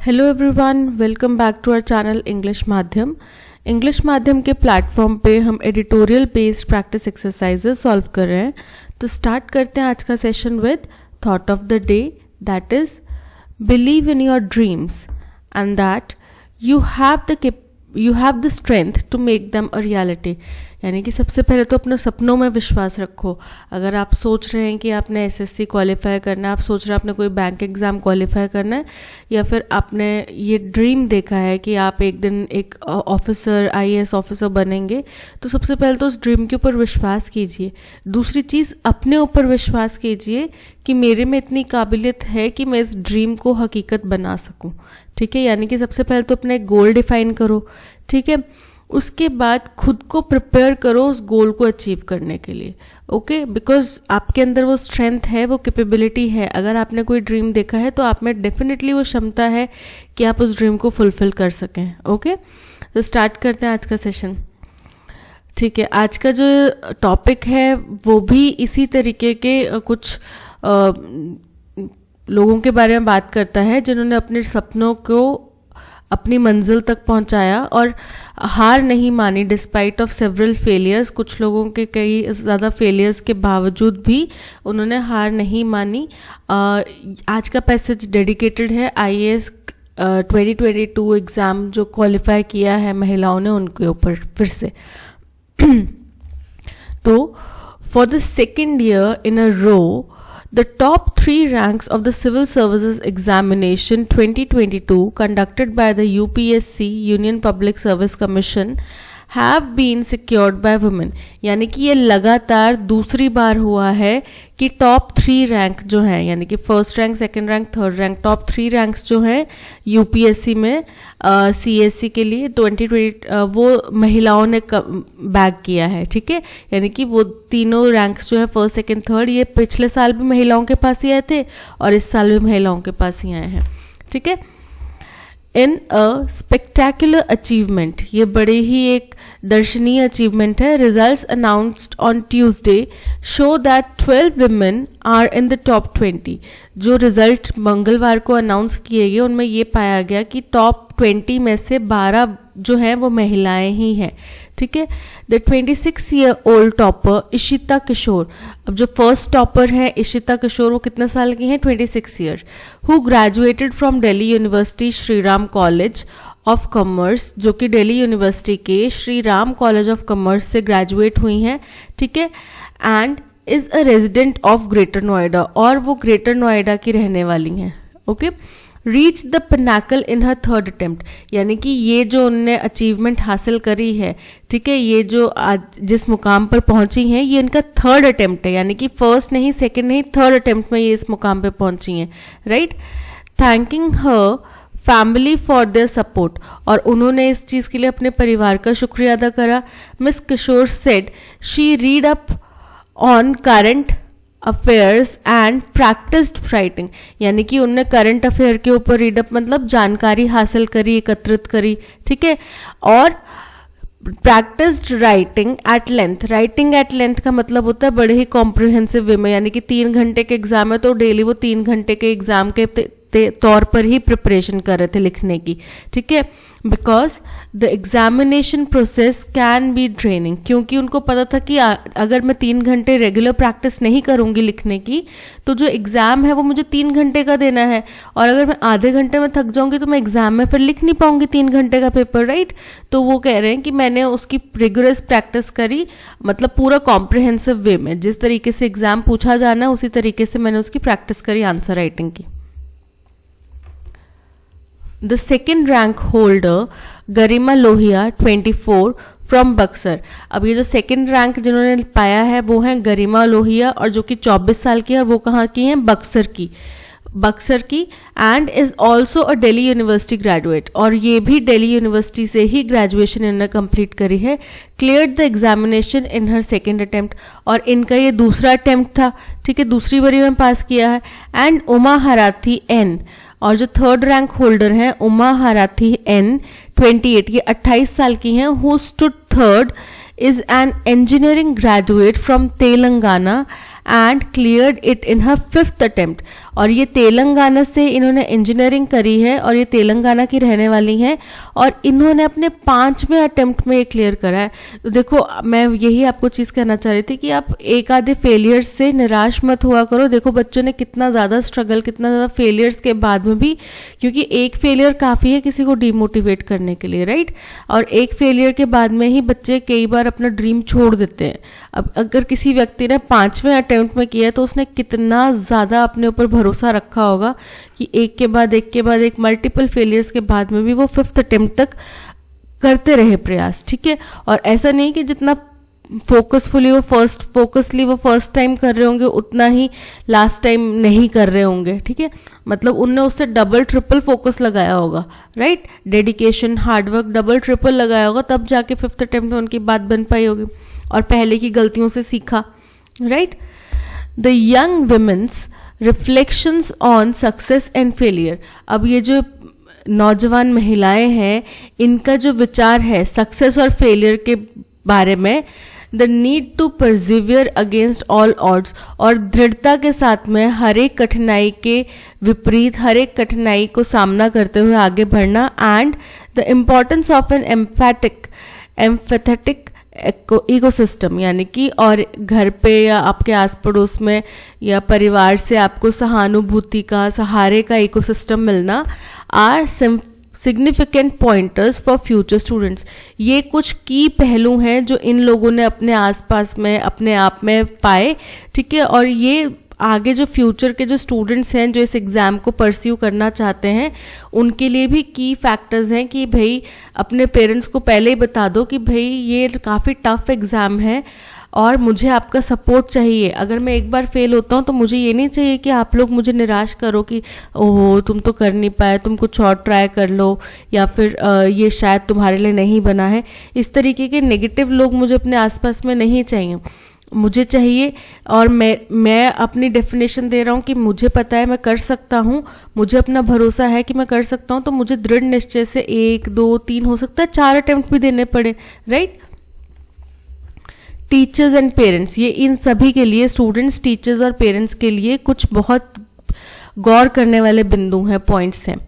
Hello everyone, welcome back to our channel English Madhyam. English Madhyam के platform पे हम editorial based practice exercises solve कर रहे हैं। तो स्टार्ट करते हैं आज का session with thought of the day, that is believe in your dreams and that you have the strength to make them a reality. यानी कि सबसे पहले तो अपने सपनों में विश्वास रखो। अगर आप सोच रहे हैं कि आपने एसएससी क्वालिफाई करना है, आप सोच रहे हैं आपने कोई बैंक एग्ज़ाम क्वालिफाई करना है, या फिर आपने ये ड्रीम देखा है कि आप एक दिन एक ऑफिसर, आईएएस ऑफिसर बनेंगे, तो सबसे पहले तो उस ड्रीम के ऊपर विश्वास कीजिए। दूसरी चीज़, अपने ऊपर विश्वास कीजिए कि मेरे में इतनी काबिलियत है कि मैं इस ड्रीम को हकीकत बना सकूं। ठीक है, यानी कि सबसे पहले तो अपने गोल डिफाइन करो। ठीक है, उसके बाद खुद को प्रिपेयर करो उस गोल को अचीव करने के लिए। ओके, बिकॉज आपके अंदर वो स्ट्रेंथ है, वो कैपेबिलिटी है। अगर आपने कोई ड्रीम देखा है तो आप में डेफिनेटली वो क्षमता है कि आप उस ड्रीम को फुलफिल कर सकें। ओके, तो स्टार्ट करते हैं आज का सेशन। ठीक है, आज का जो टॉपिक है वो भी इसी तरीके के कुछ लोगों के बारे में बात करता है जिन्होंने अपने सपनों को अपनी मंजिल तक पहुंचाया और हार नहीं मानी डिस्पाइट ऑफ सेवरल फेलियर्स। कुछ लोगों के कई ज़्यादा फेलियर्स के बावजूद भी उन्होंने हार नहीं मानी। आज का पैसेज डेडिकेटेड है आईएएस 2022 एग्ज़ाम जो क्वालिफाई किया है महिलाओं ने, उनके ऊपर फिर से। तो for the second year in a row, the top 3 ranks of the Civil Services Examination 2022 conducted by the UPSC Union Public Service Commission have been secured by women। यानी कि ये लगातार दूसरी बार हुआ है कि टॉप 3 रैंक जो है, यानी कि first rank, second rank, third rank, top 3 ranks जो हैं यूपीएससी में सीएससी के लिए 2020 वो महिलाओं ने बैग किया है। ठीक है, यानी कि वो तीनों रैंक्स जो है फर्स्ट, सेकंड, थर्ड, ये पिछले साल भी महिलाओं के पास ही आए थे और इस साल भी महिलाओं के पास ही आए हैं। ठीक है, इन अ स्पेक्टेकुलर अचीवमेंट, ये बड़े ही एक दर्शनीय अचीवमेंट है। Results announced on Tuesday show that 12 women are in the top 20। जो रिजल्ट मंगलवार को अनाउंस किए गए उनमें ये पाया गया कि टॉप 20 में से 12 जो हैं वो महिलाएं ही हैं। ठीक है, द 26-year-old टॉपर इशिता किशोर, अब जो फर्स्ट टॉपर है इशिता किशोर, वो कितने साल की हैं? 26 year, who graduated from Delhi university Shri Ram college of commerce, जो कि दिल्ली यूनिवर्सिटी के Shri Ram college of commerce से ग्रेजुएट हुई हैं। ठीक है, and is a resident of greater Noida, और वो ग्रेटर नोएडा की रहने वाली हैं। Okay, reach the Pinnacle in her third attempt, यानी कि ये जो उनने अचीवमेंट हासिल करी है, ठीक है, ये जो आज जिस मुकाम पर पहुंची हैं, ये इनका थर्ड अटेम्प्ट है। यानी कि फर्स्ट नहीं, सेकंड नहीं, थर्ड अटेम्प्ट में ये इस मुकाम पे पहुंची हैं। Right, thanking her family for their support, और उन्होंने इस चीज़ के लिए अपने परिवार का शुक्रिया अदा करा। Miss Kishore said she read up on current affairs and practised writing, यानी कि उनने करंट अफेयर के ऊपर रीडअप मतलब जानकारी हासिल करी, एकत्रित करी। ठीक है, और practised writing at length, writing at length का मतलब होता है बड़े ही कॉम्प्रिहेंसिव वे में, यानी कि 3 घंटे के एग्जाम है तो डेली वो 3 घंटे के एग्जाम के तौर पर ही प्रिपरेशन कर रहे थे लिखने की। ठीक है, because the examination process can be draining, क्योंकि उनको पता था कि अगर मैं 3 घंटे रेगुलर प्रैक्टिस नहीं करूंगी लिखने की तो जो एग्जाम है वो मुझे 3 घंटे का देना है, और अगर मैं आधे घंटे में थक जाऊंगी तो मैं एग्जाम में फिर लिख नहीं पाऊंगी 3 घंटे का पेपर। राइट, तो वो कह रहे हैं कि मैंने उसकी रिगुलस प्रैक्टिस करी, मतलब पूरा कॉम्प्रिहेंसिव वे में, जिस तरीके से एग्जाम पूछा जाना है उसी तरीके से मैंने उसकी प्रैक्टिस करी आंसर राइटिंग की। The second rank holder Garima Lohia 24 from Buxar, अब ये जो सेकेंड रैंक जिन्होंने पाया है वो हैं गरिमा लोहिया, और जो कि 24 साल की है, और वो कहाँ की हैं? बक्सर की, and is also a Delhi university graduate, और ये भी दिल्ली यूनिवर्सिटी से ही ग्रेजुएशन इन्होंने कंप्लीट करी है। Cleared the examination in her second attempt, और इनका ये दूसरा अटेम्प्ट था। ठीक है, दूसरी बारी में पास किया है। एंड उमा हराथी एन, और जो थर्ड रैंक होल्डर हैं उमा हराथी एन 28, ये 28 साल की हैं, who stood third, is an engineering graduate from Telangana and cleared it in her 5th attempt, और ये तेलंगाना से इन्होंने इंजीनियरिंग करी है और ये तेलंगाना की रहने वाली हैं और इन्होंने अपने 5वें अटेम्प्ट में ये क्लियर करा है। तो देखो मैं यही आपको चीज़ कहना चाह रही थी कि आप एक आधे फेलियर्स से निराश मत हुआ करो। देखो बच्चों ने कितना ज़्यादा स्ट्रगल, कितना ज़्यादा फेलियर्स के बाद में भी, क्योंकि एक फेलियर काफ़ी है किसी को डिमोटिवेट करने के लिए, राइट। और एक फेलियर के बाद में ही बच्चे कई बार अपना ड्रीम छोड़ देते हैं। अब अगर किसी व्यक्ति ने 5वें अटेम्प्ट में किया है तो उसने कितना ज़्यादा अपने ऊपर भरोसा रखा होगा कि एक के बाद एक मल्टीपल फेलियर्स के बाद में भी वो 5th अटेम्प्ट तक करते रहे प्रयास, ठीक है। और ऐसा नहीं कि जितना फोकसली वो फर्स्ट टाइम कर रहे होंगे उतना ही लास्ट टाइम नहीं कर रहे होंगे, ठीक है। मतलब उनने उससे डबल ट्रिपल फोकस लगाया होगा, right. Dedication, hard work double triple लगाया होगा, तब जाके 5th अटेम्प्ट में उनकी बात बन पाई होगी और पहले की गलतियों से सीखा, right. The young women's reflections on success and failure. अब ये जो नौजवान महिलाएं हैं, इनका जो विचार है सक्सेस और फेलियर के बारे में, the need to persevere against all odds, और दृढ़ता के साथ में हर एक कठिनाई के विपरीत, हर एक कठिनाई को सामना करते हुए आगे बढ़ना, and the importance of an empathetic ecosystem, यानी कि और घर पे या आपके आस पड़ोस में या परिवार से आपको सहानुभूति का, सहारे का इकोसिस्टम मिलना are significant pointers for future students. ये कुछ की पहलू हैं जो इन लोगों ने अपने आसपास में अपने आप में पाए, ठीक है। और ये आगे जो फ्यूचर के जो स्टूडेंट्स हैं जो इस एग्ज़ाम को परस्यू करना चाहते हैं उनके लिए भी की फैक्टर्स हैं कि भाई अपने पेरेंट्स को पहले ही बता दो कि भाई ये काफ़ी टफ एग्ज़ाम है और मुझे आपका सपोर्ट चाहिए। अगर मैं एक बार फेल होता हूँ तो मुझे ये नहीं चाहिए कि आप लोग मुझे निराश करो कि ओहो तुम तो कर नहीं पाए, तुम कुछ और ट्राई कर लो, या फिर ये शायद तुम्हारे लिए नहीं बना है। इस तरीके के नेगेटिव लोग मुझे अपने आसपास में नहीं चाहिए। मुझे चाहिए, और मैं अपनी डेफिनेशन दे रहा हूँ कि मुझे पता है मैं कर सकता हूँ, मुझे अपना भरोसा है कि मैं कर सकता हूँ, तो मुझे दृढ़ निश्चय से 1, 2, 3 हो सकता है 4 अटेम्प्ट भी देने पड़े, राइट। टीचर्स एंड पेरेंट्स, ये इन सभी के लिए, स्टूडेंट्स, टीचर्स और पेरेंट्स के लिए कुछ बहुत गौर करने वाले बिंदु हैं, पॉइंट्स हैं।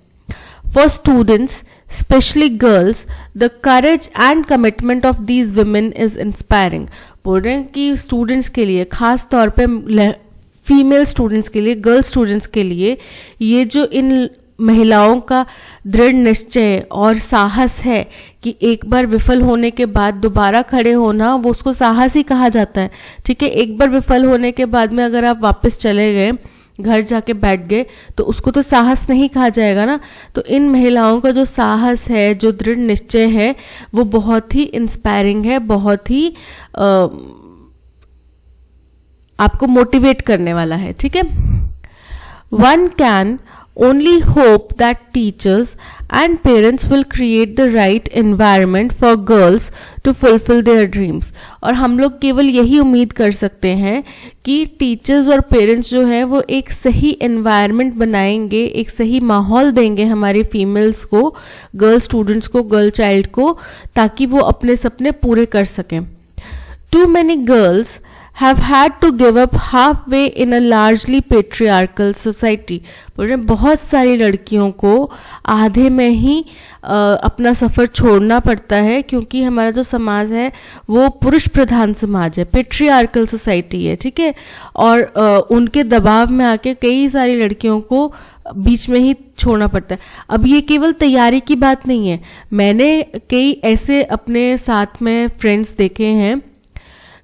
For students, especially girls, the courage and commitment of these women is inspiring. बोल रहे हैं कि स्टूडेंट्स के लिए, खास तौर पे फीमेल स्टूडेंट्स के लिए, गर्ल स्टूडेंट्स के लिए, ये जो इन महिलाओं का दृढ़ निश्चय और साहस है कि एक बार विफल होने के बाद दोबारा खड़े होना, वो उसको साहस ही कहा जाता है, ठीक है। एक बार विफल होने के बाद में अगर आप वापस चले गए, घर जाके बैठ गए, तो उसको तो साहस नहीं कहा जाएगा ना। तो इन महिलाओं का जो साहस है, जो दृढ़ निश्चय है, वो बहुत ही इंस्पायरिंग है, बहुत ही आपको मोटिवेट करने वाला है, ठीक है। One can only hope that teachers and parents will create the right environment for girls to fulfill their dreams. और हम लोग केवल यही उम्मीद कर सकते हैं कि टीचर्स और पेरेंट्स जो हैं वो एक सही एनवायरनमेंट बनाएंगे, एक सही माहौल देंगे हमारी फीमेल्स को, गर्ल स्टूडेंट्स को, गर्ल चाइल्ड को, ताकि वो अपने सपने पूरे कर सकें। Too many girls have had to give up halfway in a largely patriarchal society. बोल रहे बहुत सारी लड़कियों को आधे में ही अपना सफ़र छोड़ना पड़ता है, क्योंकि हमारा जो समाज है वो पुरुष प्रधान समाज है, पेट्रियार्कल सोसाइटी है, ठीक है। और उनके दबाव में आके कई सारी लड़कियों को बीच में ही छोड़ना पड़ता है। अब ये केवल तैयारी की बात नहीं है, मैंने कई ऐसे अपने साथ में फ्रेंड्स देखे हैं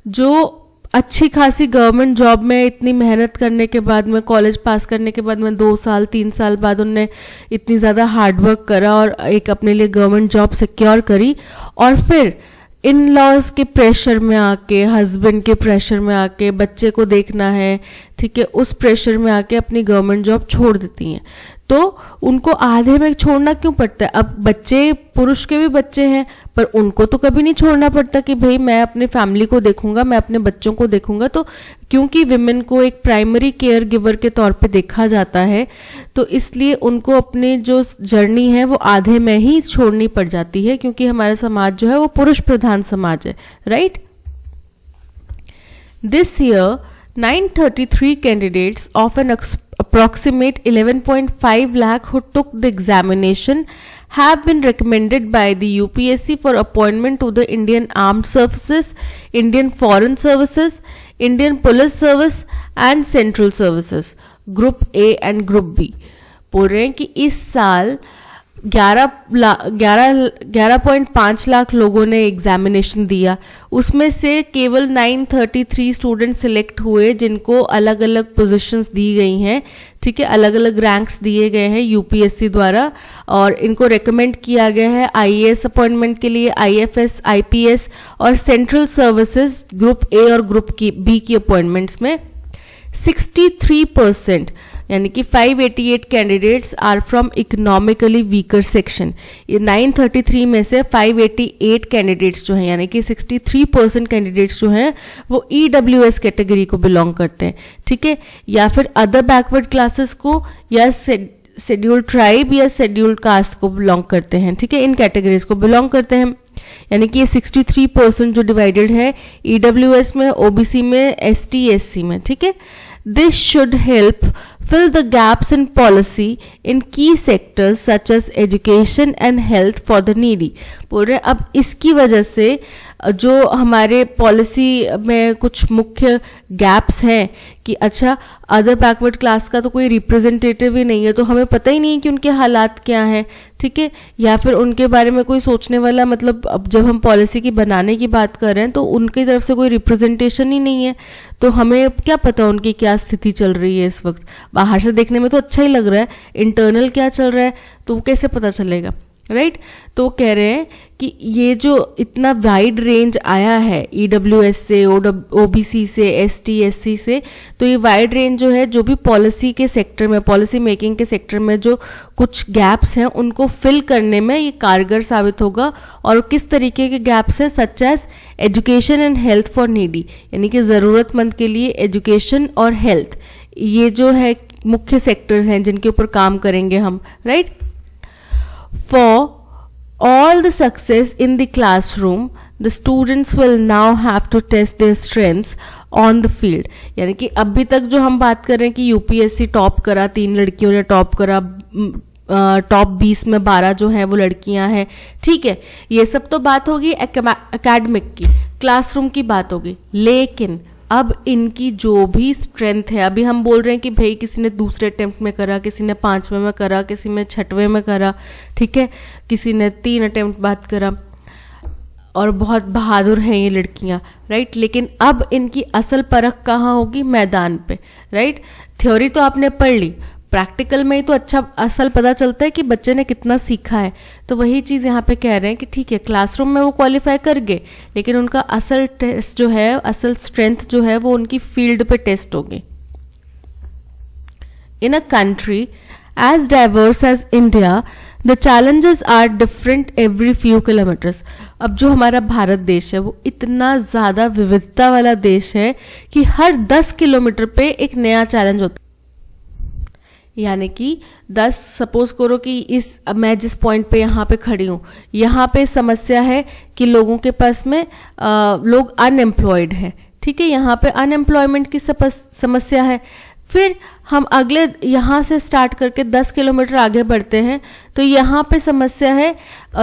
जो अच्छी खासी गवर्नमेंट जॉब में इतनी मेहनत करने के बाद में, कॉलेज पास करने के बाद में 2 साल 3 साल बाद उनने इतनी ज़्यादा हार्डवर्क करा और एक अपने लिए गवर्नमेंट जॉब सिक्योर करी, और फिर इन लॉज के प्रेशर में आके, हस्बैंड के प्रेशर में आके, बच्चे को देखना है, ठीक है, उस प्रेशर में आके अपनी गवर्नमेंट जॉब छोड़ देती हैं। तो उनको आधे में छोड़ना क्यों पड़ता है? अब बच्चे, पुरुष के भी बच्चे हैं, पर उनको तो कभी नहीं छोड़ना पड़ता कि भाई मैं अपने फैमिली को देखूंगा, मैं अपने बच्चों को देखूंगा। तो क्योंकि विमेन को एक प्राइमरी केयर गिवर के तौर पे देखा जाता है, तो इसलिए उनको अपनी जो जर्नी है वो आधे में ही छोड़नी पड़ जाती है, क्योंकि हमारा समाज जो है वो पुरुष प्रधान समाज है, right. This year 933 candidates of an approximate 11.5 lakh who took the examination have been recommended by the UPSC for appointment to the Indian Armed Services, Indian Foreign Services, Indian Police Service and Central Services, Group A and Group B. बोल रहे हैं कि इस साल 11.5 लाख लोगों ने examination दिया, उसमें से केवल 933 स्टूडेंट सिलेक्ट हुए जिनको अलग अलग पोजीशंस दी गई हैं, ठीक है, अलग अलग रैंक्स दिए गए हैं यूपीएससी द्वारा और इनको रेकमेंड किया गया है आईएएस अपॉइंटमेंट के लिए, आईएफएस, आईपीएस और सेंट्रल सर्विसेज ग्रुप ए और ग्रुप बी की अपॉइंटमेंट्स में 63% यानी कि 588 candidates are from economically weaker section. ये 933 में से 588 कैंडिडेट्स जो हैं यानी कि 63% कैंडिडेट्स जो हैं वो ईडब्ल्यूएस कैटेगरी को बिलोंग करते हैं, ठीक है, या फिर अदर बैकवर्ड क्लासेस को या शेड्यूल्ड ट्राइब या शेड्यूल्ड कास्ट को बिलोंग करते हैं, ठीक है, इन कैटेगरीज को बिलोंग करते हैं। यानी कि ये 63% जो डिवाइडेड है ईडब्ल्यूएस में, ओबीसी में, एसटी, एससी में, ठीक है। This should help fill the gaps in policy in key sectors such as education and health for the needy. बोल रहे अब इसकी वजह से जो हमारे पॉलिसी में कुछ मुख्य गैप्स हैं कि अच्छा अदर बैकवर्ड क्लास का तो कोई रिप्रेजेंटेटिव ही नहीं है, तो हमें पता ही नहीं है कि उनके हालात क्या हैं, ठीक है, या फिर उनके बारे में कोई सोचने वाला, मतलब अब जब हम पॉलिसी की बनाने की बात कर रहे हैं तो उनकी तरफ से कोई रिप्रेजेंटेशन ही नहीं है, तो हमें क्या पता उनकी क्या स्थिति चल रही है इस वक्त। बाहर से देखने में तो अच्छा ही लग रहा है, इंटरनल क्या चल रहा है तो कैसे पता चलेगा, राइट। तो कह रहे हैं कि ये जो इतना वाइड रेंज आया है ईडब्ल्यूएस से, ओबीसी से, एसटी, एससी से, तो ये वाइड रेंज जो है जो भी पॉलिसी के सेक्टर में, पॉलिसी मेकिंग के सेक्टर में जो कुछ गैप्स हैं उनको फिल करने में ये कारगर साबित होगा। और किस तरीके के गैप्स हैं, such as education and health for needy, यानी कि ज़रूरतमंद के लिए एजुकेशन और हेल्थ, ये जो है मुख्य सेक्टर्स हैं जिनके ऊपर काम करेंगे हम, right. For all the success in the classroom, the students will now have to test their strengths on the field. यानी कि अभी तक जो हम बात कर रहे हैं कि यूपीएससी टॉप करा, 3 लड़कियों ने टॉप करा, टॉप 20 में 12 जो हैं वो लड़कियां हैं, ठीक है, ये सब तो बात होगी एकेडमिक की, क्लासरूम की बात होगी, लेकिन अब इनकी जो भी स्ट्रेंथ है, अभी हम बोल रहे हैं कि भाई किसी ने दूसरे अटेम्प्ट में करा, किसी ने 5वें में करा, किसी ने 6वें में करा, ठीक है, किसी ने 3 अटेम्प्ट बाद करा और बहुत बहादुर हैं ये लड़कियां, राइट। लेकिन अब इनकी असल परख कहाँ होगी, मैदान पे, राइट। थ्योरी तो आपने पढ़ ली, प्रैक्टिकल में ही तो अच्छा असल पता चलता है कि बच्चे ने कितना सीखा है। तो वही चीज़ यहाँ पे कह रहे हैं कि ठीक है क्लासरूम में वो क्वालिफाई कर गए, लेकिन उनका असल टेस्ट जो है, असल स्ट्रेंथ जो है वो उनकी फील्ड पे टेस्ट होगी। In a country as diverse as India the challenges are different every few kilometres. अब जो हमारा भारत देश है वो इतना ज़्यादा विविधता वाला देश है कि हर 10 किलोमीटर पे एक नया चैलेंज होता है। यानी कि 10 सपोज करो कि मैं जिस पॉइंट पे यहाँ पे खड़ी हूँ, यहाँ पे समस्या है कि लोगों के पास में लोग अनएम्प्लॉयड हैं, ठीक है, यहाँ पे अनएम्प्लॉयमेंट की समस्या है। फिर हम अगले यहाँ से स्टार्ट करके 10 किलोमीटर आगे बढ़ते हैं तो यहाँ पे समस्या है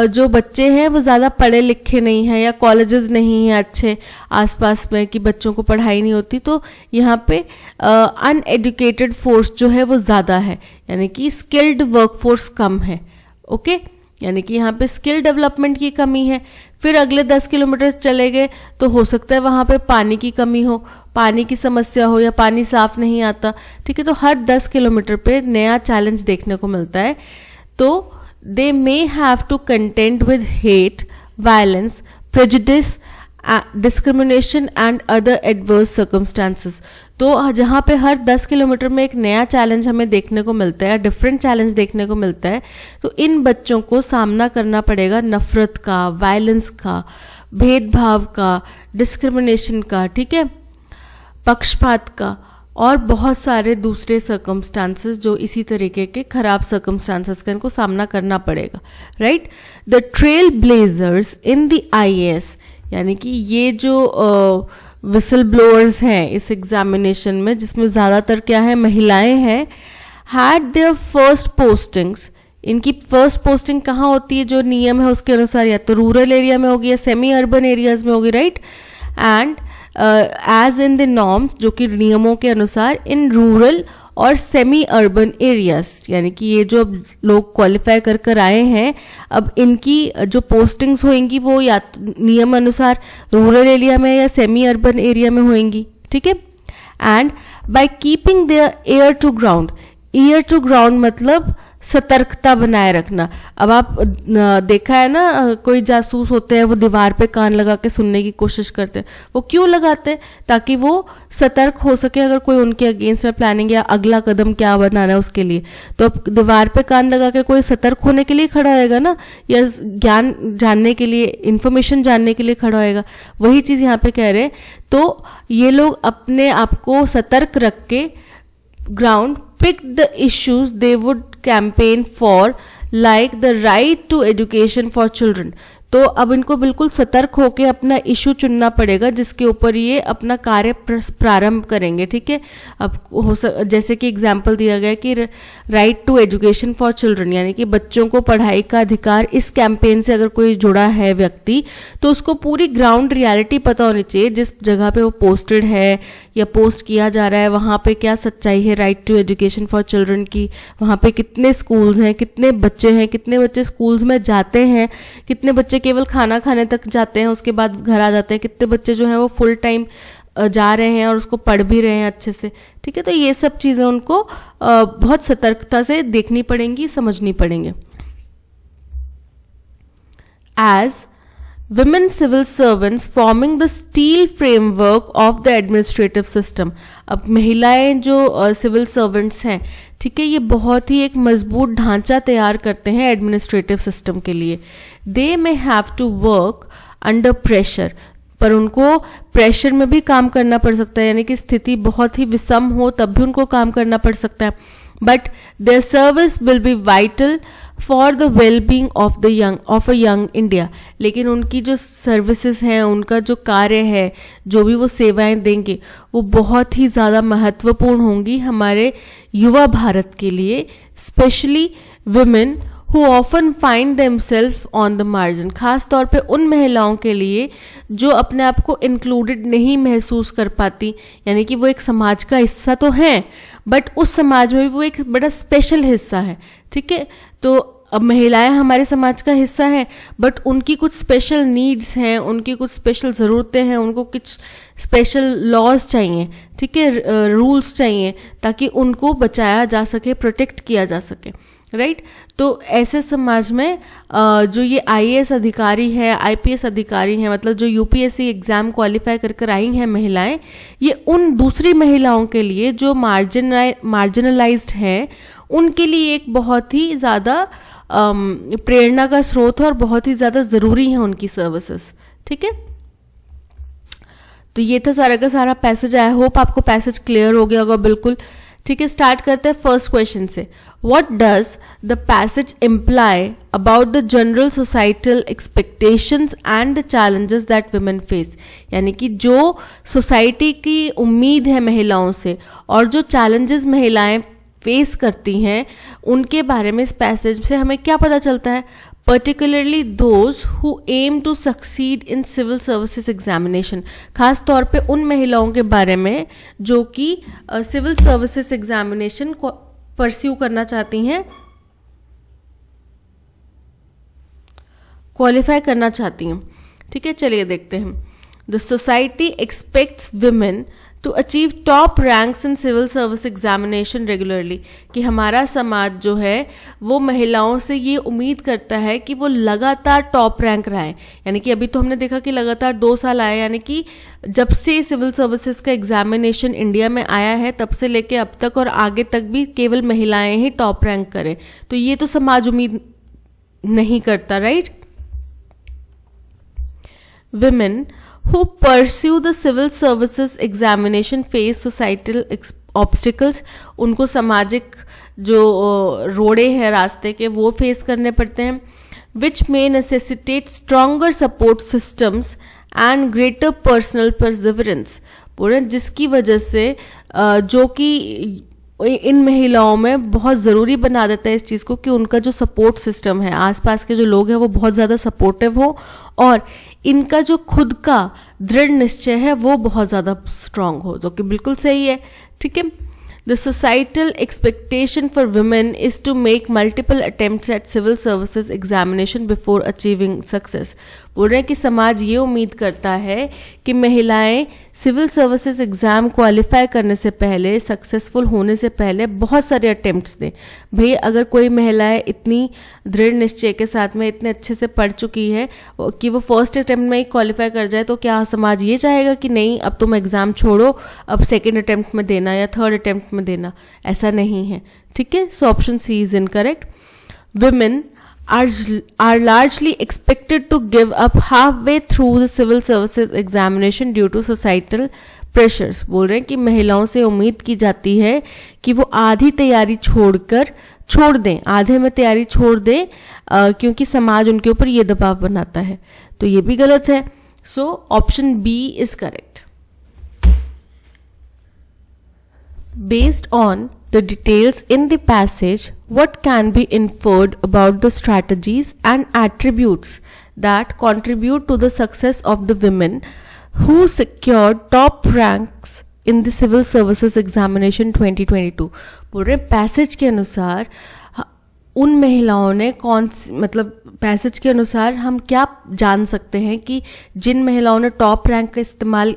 जो बच्चे हैं वो ज़्यादा पढ़े लिखे नहीं हैं या कॉलेजेस नहीं हैं अच्छे आसपास में कि बच्चों को पढ़ाई नहीं होती, तो यहाँ पे अनएजुकेटेड फोर्स जो है वो ज़्यादा है, यानी कि स्किल्ड वर्कफोर्स कम है, ओके, यानी कि यहाँ पे स्किल डेवलपमेंट की कमी है। फिर अगले 10 किलोमीटर चले गए तो हो सकता है वहाँ पे पानी की कमी हो, पानी की समस्या हो या पानी साफ नहीं आता, ठीक है। तो हर 10 किलोमीटर पे नया चैलेंज देखने को मिलता है। तो they may have to content with hate, violence, prejudice, discrimination and other adverse circumstances. तो जहाँ पे हर 10 किलोमीटर में एक नया चैलेंज हमें देखने को मिलता है, डिफरेंट चैलेंज देखने को मिलता है, तो इन बच्चों को सामना करना पड़ेगा नफरत का, वायलेंस का, भेदभाव का, डिस्क्रिमिनेशन का, ठीक है, पक्षपात का और बहुत सारे दूसरे सर्कमस्टांसेस जो इसी तरीके के खराब सर्कमस्टांसेस का इनको सामना करना पड़ेगा, right. The trail blazers in the IAS, यानी कि ये जो विसल ब्लोअर्स हैं इस एग्जामिनेशन में, जिसमें ज़्यादातर क्या है, महिलाएं हैं, हैड देयर फर्स्ट पोस्टिंग्स, इनकी फर्स्ट पोस्टिंग कहाँ होती है, जो नियम है उसके अनुसार या तो रूरल एरिया में होगी या सेमी अर्बन एरियाज में होगी, right, and as in the norms, जो कि नियमों के अनुसार इन रूरल और सेमी अर्बन एरियाज, यानी कि ये जो अब लोग क्वालिफाई कर कर आए हैं, अब इनकी जो पोस्टिंग्स होंगी वो या नियम अनुसार रूरल एरिया में या सेमी अर्बन एरिया में होंगी, ठीक है। And by keeping their ear to ground मतलब सतर्कता बनाए रखना। अब आप देखा है ना, कोई जासूस होते हैं वो दीवार पे कान लगा के सुनने की कोशिश करते हैं, वो क्यों लगाते हैं, ताकि वो सतर्क हो सके अगर कोई उनके अगेंस्ट में प्लानिंग या अगला कदम क्या बनाना है उसके लिए। तो अब दीवार पे कान लगा के कोई सतर्क होने के लिए खड़ा होएगा ना, या ज्ञान जानने के लिए, इंफॉर्मेशन जानने के लिए खड़ा होएगा। वही चीज यहाँ पे कह रहे हैं। तो ये लोग अपने आप को सतर्क रख के ground picked the issues they would campaign for, like the right to education for children. तो अब इनको बिल्कुल सतर्क होकर अपना इशू चुनना पड़ेगा जिसके ऊपर ये अपना कार्य प्रारंभ करेंगे, ठीक है। अब जैसे कि एग्जाम्पल दिया गया कि right to education for children, यानी कि बच्चों को पढ़ाई का अधिकार, इस कैंपेन से अगर कोई जुड़ा है व्यक्ति तो उसको पूरी ग्राउंड रियलिटी पता होनी चाहिए, जिस जगह पे वो पोस्टेड है या पोस्ट किया जा रहा है वहाँ पे क्या सच्चाई है right to education for children की, वहाँ पे कितने स्कूल्स हैं, कितने बच्चे हैं, कितने बच्चे स्कूल्स में जाते हैं, कितने बच्चे केवल खाना खाने तक जाते हैं उसके बाद घर आ जाते हैं, कितने बच्चे जो हैं वो फुल टाइम जा रहे हैं और उसको पढ़ भी रहे हैं अच्छे से, ठीक है। तो ये सब चीज़ें उनको बहुत सतर्कता से देखनी पड़ेंगी, समझनी पड़ेंगे। As women civil servants forming the steel framework of the administrative system, अब महिलाएं जो सिविल सर्वेंट्स हैं, ठीक है, ये बहुत ही एक मजबूत ढांचा तैयार करते हैं एडमिनिस्ट्रेटिव सिस्टम के लिए। They may have to work under pressure, पर उनको प्रेशर में भी काम करना पड़ सकता है, यानी कि स्थिति बहुत ही विषम हो तब भी उनको काम करना पड़ सकता है। But their service will be vital for the wellbeing of a young India, लेकिन उनकी जो सर्विसेज हैं, उनका जो कार्य है, जो भी वो सेवाएं देंगे वो बहुत ही ज़्यादा महत्वपूर्ण होंगी हमारे युवा भारत के लिए, specially women who often find themselves on the margin, खास तौर पे उन महिलाओं के लिए जो अपने आप को इंक्लूडेड नहीं महसूस कर पाती, यानी कि वो एक समाज का हिस्सा तो हैं बट उस समाज में भी वो एक बड़ा स्पेशल हिस्सा है, ठीक है। तो अब महिलाएं हमारे समाज का हिस्सा हैं बट उनकी कुछ स्पेशल नीड्स हैं, उनकी कुछ स्पेशल ज़रूरतें हैं, उनको कुछ स्पेशल लॉज चाहिए, ठीक है, रूल्स चाहिए ताकि उनको बचाया जा सके, प्रोटेक्ट किया जा सके, राइट। तो ऐसे समाज में जो ये आईएएस अधिकारी है, आईपीएस अधिकारी हैं, मतलब जो यूपीएससी एग्जाम क्वालिफाई कर आई हैं महिलाएं, ये उन दूसरी महिलाओं के लिए जो मार्जिनलाइज्ड हैं उनके लिए एक बहुत ही ज़्यादा प्रेरणा का स्रोत है और बहुत ही ज़्यादा ज़रूरी है उनकी सर्विसेज, ठीक है। तो ये था सारा का सारा पैसेज। आई होप आपको पैसेज क्लियर हो गया होगा बिल्कुल, ठीक है। स्टार्ट करते हैं फर्स्ट क्वेश्चन से। What does the passage imply about the general societal expectations and the challenges that women face? यानी कि जो सोसाइटी की उम्मीद है महिलाओं से और जो चैलेंजेस महिलाएं फेस करती हैं उनके बारे में इस पैसेज से हमें क्या पता चलता है, particularly those who aim to succeed in civil services examination, खास तौर पे उन महिलाओं के बारे में जो कि सिविल सर्विसेज एग्जामिनेशन को परस्यू करना चाहती हैं, क्वालिफाई करना चाहती हैं, ठीक है। चलिए देखते हैं। The society expects women to achieve top ranks in civil service examination regularly, कि हमारा समाज जो है वो महिलाओं से ये उम्मीद करता है कि वो लगातार टॉप रैंक रहे। यानी कि अभी तो हमने देखा कि लगातार 2 साल आए, यानी कि जब से सिविल सर्विसेज का एग्जामिनेशन इंडिया में आया है तब से लेके अब तक और आगे तक भी केवल महिलाएं ही टॉप रैंक करें, तो ये तो समाज उम्मीद नहीं करता, right. Women who pursue the civil services examination face societal obstacles, उनको सामाजिक जो रोड़े हैं रास्ते के वो फेस करने पड़ते हैं, which may necessitate stronger support systems and greater personal perseverance, बोल जिसकी वजह से जो कि इन महिलाओं में बहुत ज़रूरी बना देता है इस चीज़ को कि उनका जो सपोर्ट सिस्टम है, आसपास के जो लोग हैं वो बहुत ज़्यादा सपोर्टिव हो और इनका जो खुद का दृढ़ निश्चय है वो बहुत ज़्यादा स्ट्रांग हो, जो कि बिल्कुल सही है। ठीक है। The societal expectation for women is to make multiple attempts at civil services examination before achieving success. बोल रहे हैं कि समाज ये उम्मीद करता है कि महिलाएं सिविल सर्विसेज एग्ज़ाम क्वालिफाई करने से पहले, सक्सेसफुल होने से पहले बहुत सारे अटेम्प्ट्स दें। भाई अगर कोई महिलाएं इतनी दृढ़ निश्चय के साथ में इतने अच्छे से पढ़ चुकी है कि वो फर्स्ट अटेम्प्ट में ही क्वालिफाई कर जाए, तो क्या समाज ये चाहेगा कि नहीं अब तुम एग्ज़ाम छोड़ो, अब सेकेंड अटेम्प्ट में देना या थर्ड अटेम्प्ट में देना? ऐसा नहीं है। ठीक है। So option C is incorrect. Women are largely expected to give up halfway through the civil services examination due to societal pressures. बोल रहे हैं कि महिलाओं से उम्मीद की जाती है कि वो आधी तैयारी छोड़ दें, आधे में तैयारी छोड़ दें क्योंकि समाज उनके ऊपर ये दबाव बनाता है। तो ये भी गलत है। So option B is correct. Based on the details in the passage, what can be inferred about the strategies and attributes that contribute to the success of the women who secured top ranks in the Civil Services Examination 2022? बोल रहे passage के अनुसार उन महिलाओं ने passage के अनुसार हम क्या जान सकते हैं कि जिन महिलाओं ने टॉप रैंक का इस्तेमाल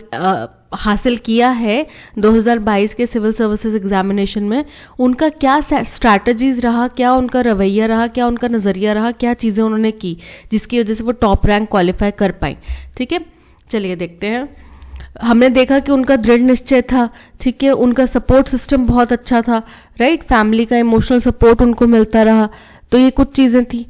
हासिल किया है 2022 के सिविल सर्विसेज एग्जामिनेशन में, उनका क्या स्ट्रैटेजीज रहा, क्या उनका रवैया रहा, क्या उनका नज़रिया रहा, क्या चीज़ें उन्होंने की जिसकी वजह से वो टॉप रैंक क्वालिफाई कर पाई। ठीक है। चलिए देखते हैं। हमने देखा कि उनका दृढ़ निश्चय था। ठीक है। उनका सपोर्ट सिस्टम बहुत अच्छा था, राइट। फैमिली का इमोशनल सपोर्ट उनको मिलता रहा। तो ये कुछ चीज़ें थी।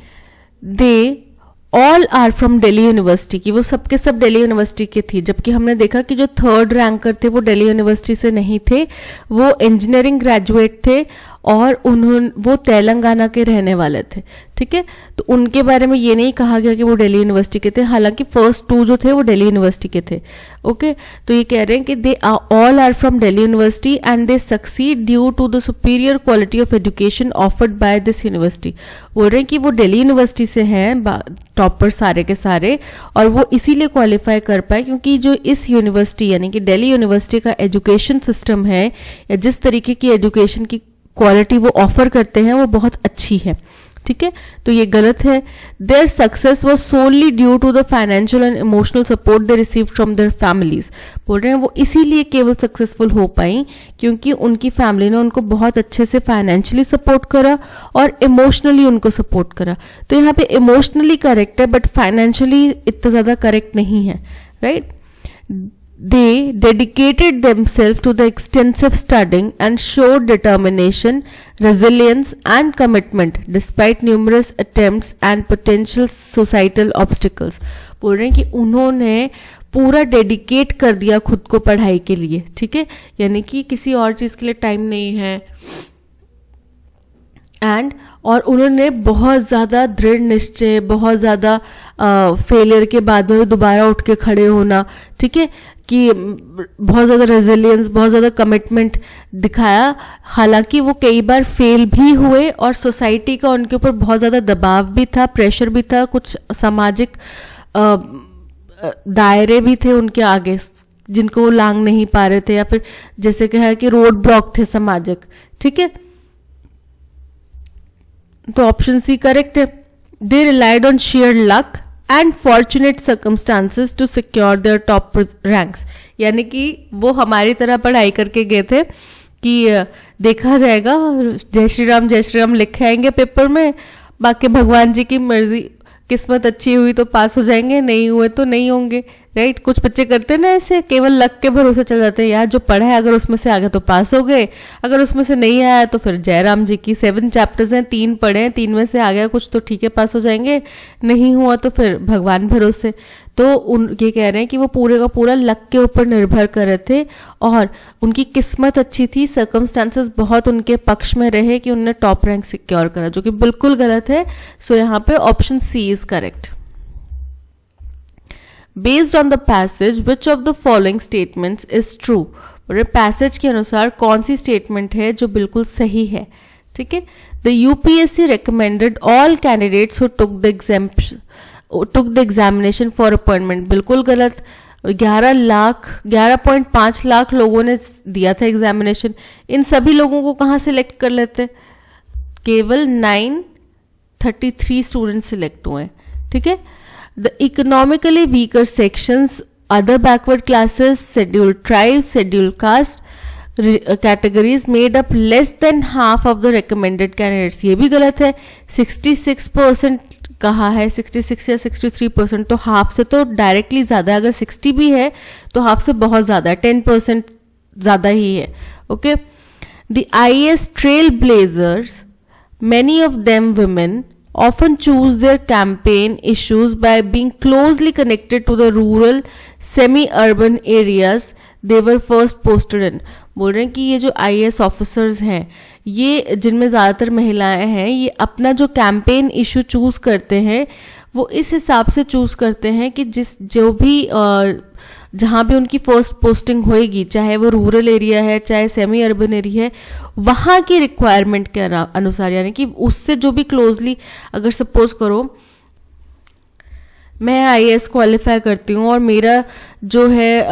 They all are from Delhi University, की वो सबके सब दिल्ली यूनिवर्सिटी के थी। जबकि हमने देखा कि जो थर्ड रैंकर थे वो दिल्ली यूनिवर्सिटी से नहीं थे, वो इंजीनियरिंग ग्रेजुएट थे और वो तेलंगाना के रहने वाले थे। ठीक है। तो उनके बारे में ये नहीं कहा गया कि वो दिल्ली यूनिवर्सिटी के थे, हालांकि फर्स्ट टू जो थे वो दिल्ली यूनिवर्सिटी के थे। ओके। तो ये कह रहे हैं कि they all are from Delhi University and they succeed due to the superior quality of education offered by this university. बोल रहे हैं कि वो दिल्ली यूनिवर्सिटी से हैं टॉपर सारे के सारे, और वो इसीलिए क्वालिफाई कर पाए क्योंकि जो इस यूनिवर्सिटी यानी कि दिल्ली यूनिवर्सिटी का एजुकेशन सिस्टम है या जिस तरीके की एजुकेशन की क्वालिटी वो ऑफर करते हैं वो बहुत अच्छी है। ठीक है। तो ये गलत है। Their success was solely due to the financial and emotional support they receive from their families. बोल रहे हैं वो इसीलिए केवल सक्सेसफुल हो पाई क्योंकि उनकी फैमिली ने उनको बहुत अच्छे से फाइनेंशियली सपोर्ट करा और इमोशनली उनको सपोर्ट करा। तो यहाँ पे इमोशनली करेक्ट है बट फाइनेंशियली इतना ज़्यादा करेक्ट नहीं है, right. They dedicated themselves to the extensive studying and showed determination, resilience and commitment despite numerous attempts and potential societal obstacles. बोल रहे हैं कि उन्होंने पूरा डेडिकेट कर दिया खुद को पढ़ाई के लिए। ठीक है। यानी कि किसी और चीज़ के लिए टाइम नहीं है और उन्होंने बहुत ज़्यादा दृढ़ निश्चय, बहुत ज़्यादा फेलियर के बाद में दोबारा उठ के खड़े होना, ठीक है, कि बहुत ज़्यादा रेजिलियंस, बहुत ज़्यादा कमिटमेंट दिखाया। हालांकि वो कई बार फेल भी हुए और सोसाइटी का उनके ऊपर बहुत ज़्यादा दबाव भी था, प्रेशर भी था, कुछ सामाजिक दायरे भी थे उनके आगे जिनको वो लांग नहीं पा रहे थे, या फिर जैसे कहा कि रोड ब्लॉक थे सामाजिक। ठीक है। तो ऑप्शन सी करेक्ट है। They relied on sheer luck and fortunate circumstances to secure their top ranks. यानी कि वो हमारी तरह पढ़ाई करके गए थे कि देखा जाएगा, जय श्री राम लिखे आएंगे पेपर में, बाकी भगवान जी की मर्जी, किस्मत अच्छी हुई तो पास हो जाएंगे, नहीं हुए तो नहीं होंगे, राइट। कुछ बच्चे करते ना ऐसे, केवल लक के भरोसे चल जाते हैं, यार जो पढ़ा है अगर उसमें से आ गया तो पास हो गए, अगर उसमें से नहीं आया तो फिर जयराम जी की 7 चैप्टर्स हैं, 3 पढ़े हैं, 3 में से आ गया कुछ तो ठीक है पास हो जाएंगे, नहीं हुआ तो फिर भगवान भरोसे। तो ये कह रहे हैं कि वो पूरे का पूरा लक के ऊपर निर्भर कर रहे थे और उनकी किस्मत अच्छी थी, सर्कमस्टांसेस बहुत उनके पक्ष में रहे कि उन्होंने टॉप रैंक सिक्योर करा, जो कि बिल्कुल गलत है। सो यहाँ पे option C is correct. Based on the passage which of the following statements is true. Passage के अनुसार कौन सी स्टेटमेंट है जो बिल्कुल सही है, ठीक है। The UPSC recommended all candidates who took the examination for appointment, बिल्कुल गलत। 11.5 लाख लोगों ने दिया था एग्जामिनेशन, इन सभी लोगों को कहाँ सिलेक्ट कर लेते, केवल 933 स्टूडेंट सिलेक्ट हुए, ठीक है। The economically weaker sections, other backward classes, scheduled tribes, scheduled caste categories made up less than half of the recommended candidates, ये भी गलत है। 66% कहा है, 66 या 63%, तो हाफ से तो डायरेक्टली ज़्यादा, अगर 60 भी है तो हाफ से बहुत ज़्यादा है, 10% ज़्यादा ही है, okay. The IAS trail blazers, many of them women, often choose their campaign issues by being closely connected to the rural semi-urban areas they were first posted in। बोल रहे हैं कि ये जो IAS ऑफिसर्स हैं, ये जिनमें ज़्यादातर महिलाएं हैं, ये अपना जो कैंपेन इशू चूज़ करते हैं वो इस हिसाब से चूज़ करते हैं कि जो भी जहाँ भी उनकी फर्स्ट पोस्टिंग होएगी, चाहे वो रूरल एरिया है चाहे सेमी अर्बन एरिया है, वहाँ की रिक्वायरमेंट के अनुसार, यानी कि उससे जो भी क्लोजली, अगर सपोज करो मैं IAS क्वालिफाई करती हूँ और मेरा जो है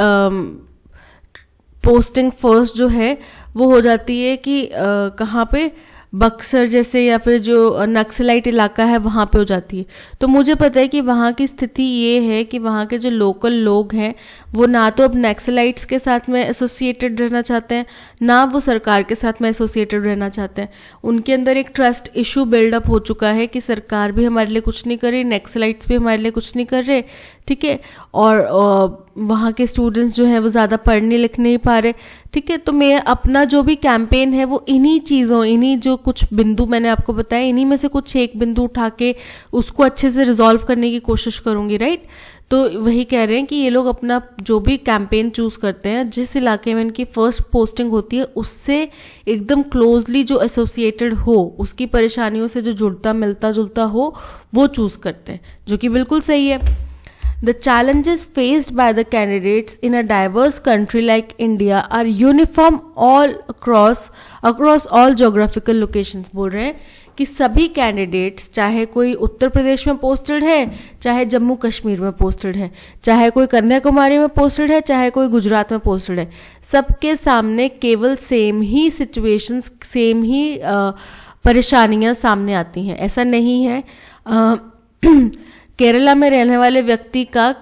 पोस्टिंग फर्स्ट जो है वो हो जाती है कि कहाँ पे, बक्सर जैसे या फिर जो नक्सलाइट इलाका है वहाँ पे हो जाती है। तो मुझे पता है कि वहाँ की स्थिति ये है कि वहाँ के जो लोकल लोग हैं वो ना तो अब नक्सलाइट्स के साथ में एसोसिएटेड रहना चाहते हैं, ना वो सरकार के साथ में एसोसिएटेड रहना चाहते हैं। उनके अंदर एक ट्रस्ट इशू बिल्डअप हो चुका है कि सरकार भी हमारे लिए कुछ नहीं कर रही, नक्सलाइट्स भी हमारे लिए कुछ नहीं कर रहे, ठीक है। और वहाँ के स्टूडेंट्स जो हैं वो ज़्यादा पढ़ने लिख नहीं पा रहे, ठीक है। तो मैं अपना जो भी कैंपेन है वो इन्हीं चीज़ों, इन्हीं जो कुछ बिंदु मैंने आपको बताया, इन्हीं में से कुछ एक बिंदु उठा के उसको अच्छे से रिजॉल्व करने की कोशिश करूँगी, राइट। तो वही कह रहे हैं कि ये लोग अपना जो भी कैंपेन चूज़ करते हैं, जिस इलाके में इनकी फर्स्ट पोस्टिंग होती है उससे एकदम क्लोजली जो एसोसिएटेड हो, उसकी परेशानियों से जो जुड़ता मिलता जुलता हो, वो चूज़ करते हैं, जो कि बिल्कुल सही है। The challenges faced by the candidates in a diverse country like India are uniform all across all geographical locations। बोल रहे हैं कि सभी कैंडिडेट्स, चाहे कोई उत्तर प्रदेश में पोस्टेड है, चाहे जम्मू कश्मीर में पोस्टेड है, चाहे कोई कन्याकुमारी में पोस्टेड है, चाहे कोई गुजरात में पोस्टेड है, सबके सामने केवल सेम ही सिचुएशंस, सेम ही परेशानियां सामने आती हैं। ऐसा नहीं है केरला में रहने वाले व्यक्ति का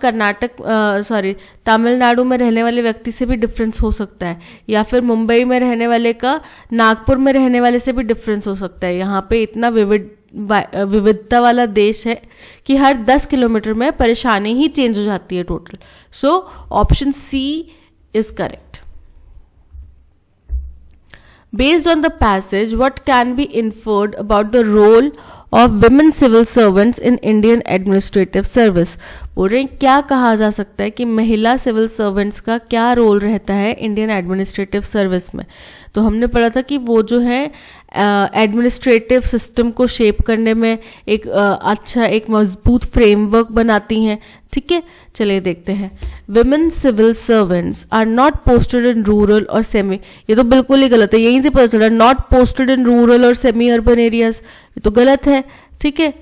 तमिलनाडु में रहने वाले व्यक्ति से भी डिफरेंस हो सकता है, या फिर मुंबई में रहने वाले का नागपुर में रहने वाले से भी डिफरेंस हो सकता है। यहाँ पे इतना विविधता वाला देश है कि हर 10 किलोमीटर में परेशानी ही चेंज हो जाती है total. So option C is correct. Based on the passage, what can be inferred about the role of women civil servants in Indian administrative service? बोल रहे हैं क्या कहा जा सकता है कि महिला सिविल सर्वेंट्स का क्या रोल रहता है इंडियन एडमिनिस्ट्रेटिव सर्विस में। तो हमने पढ़ा था कि वो जो है एडमिनिस्ट्रेटिव सिस्टम को शेप करने में एक अच्छा, एक मजबूत फ्रेमवर्क बनाती हैं, ठीक है। चलिए देखते हैं। Women civil servants are not posted in rural और सेमी, ये तो बिल्कुल ही गलत है, यहीं से पता चला, नॉट पोस्टेड इन रूरल और सेमी अर्बन एरियाज, ये तो गलत है, ठीक है।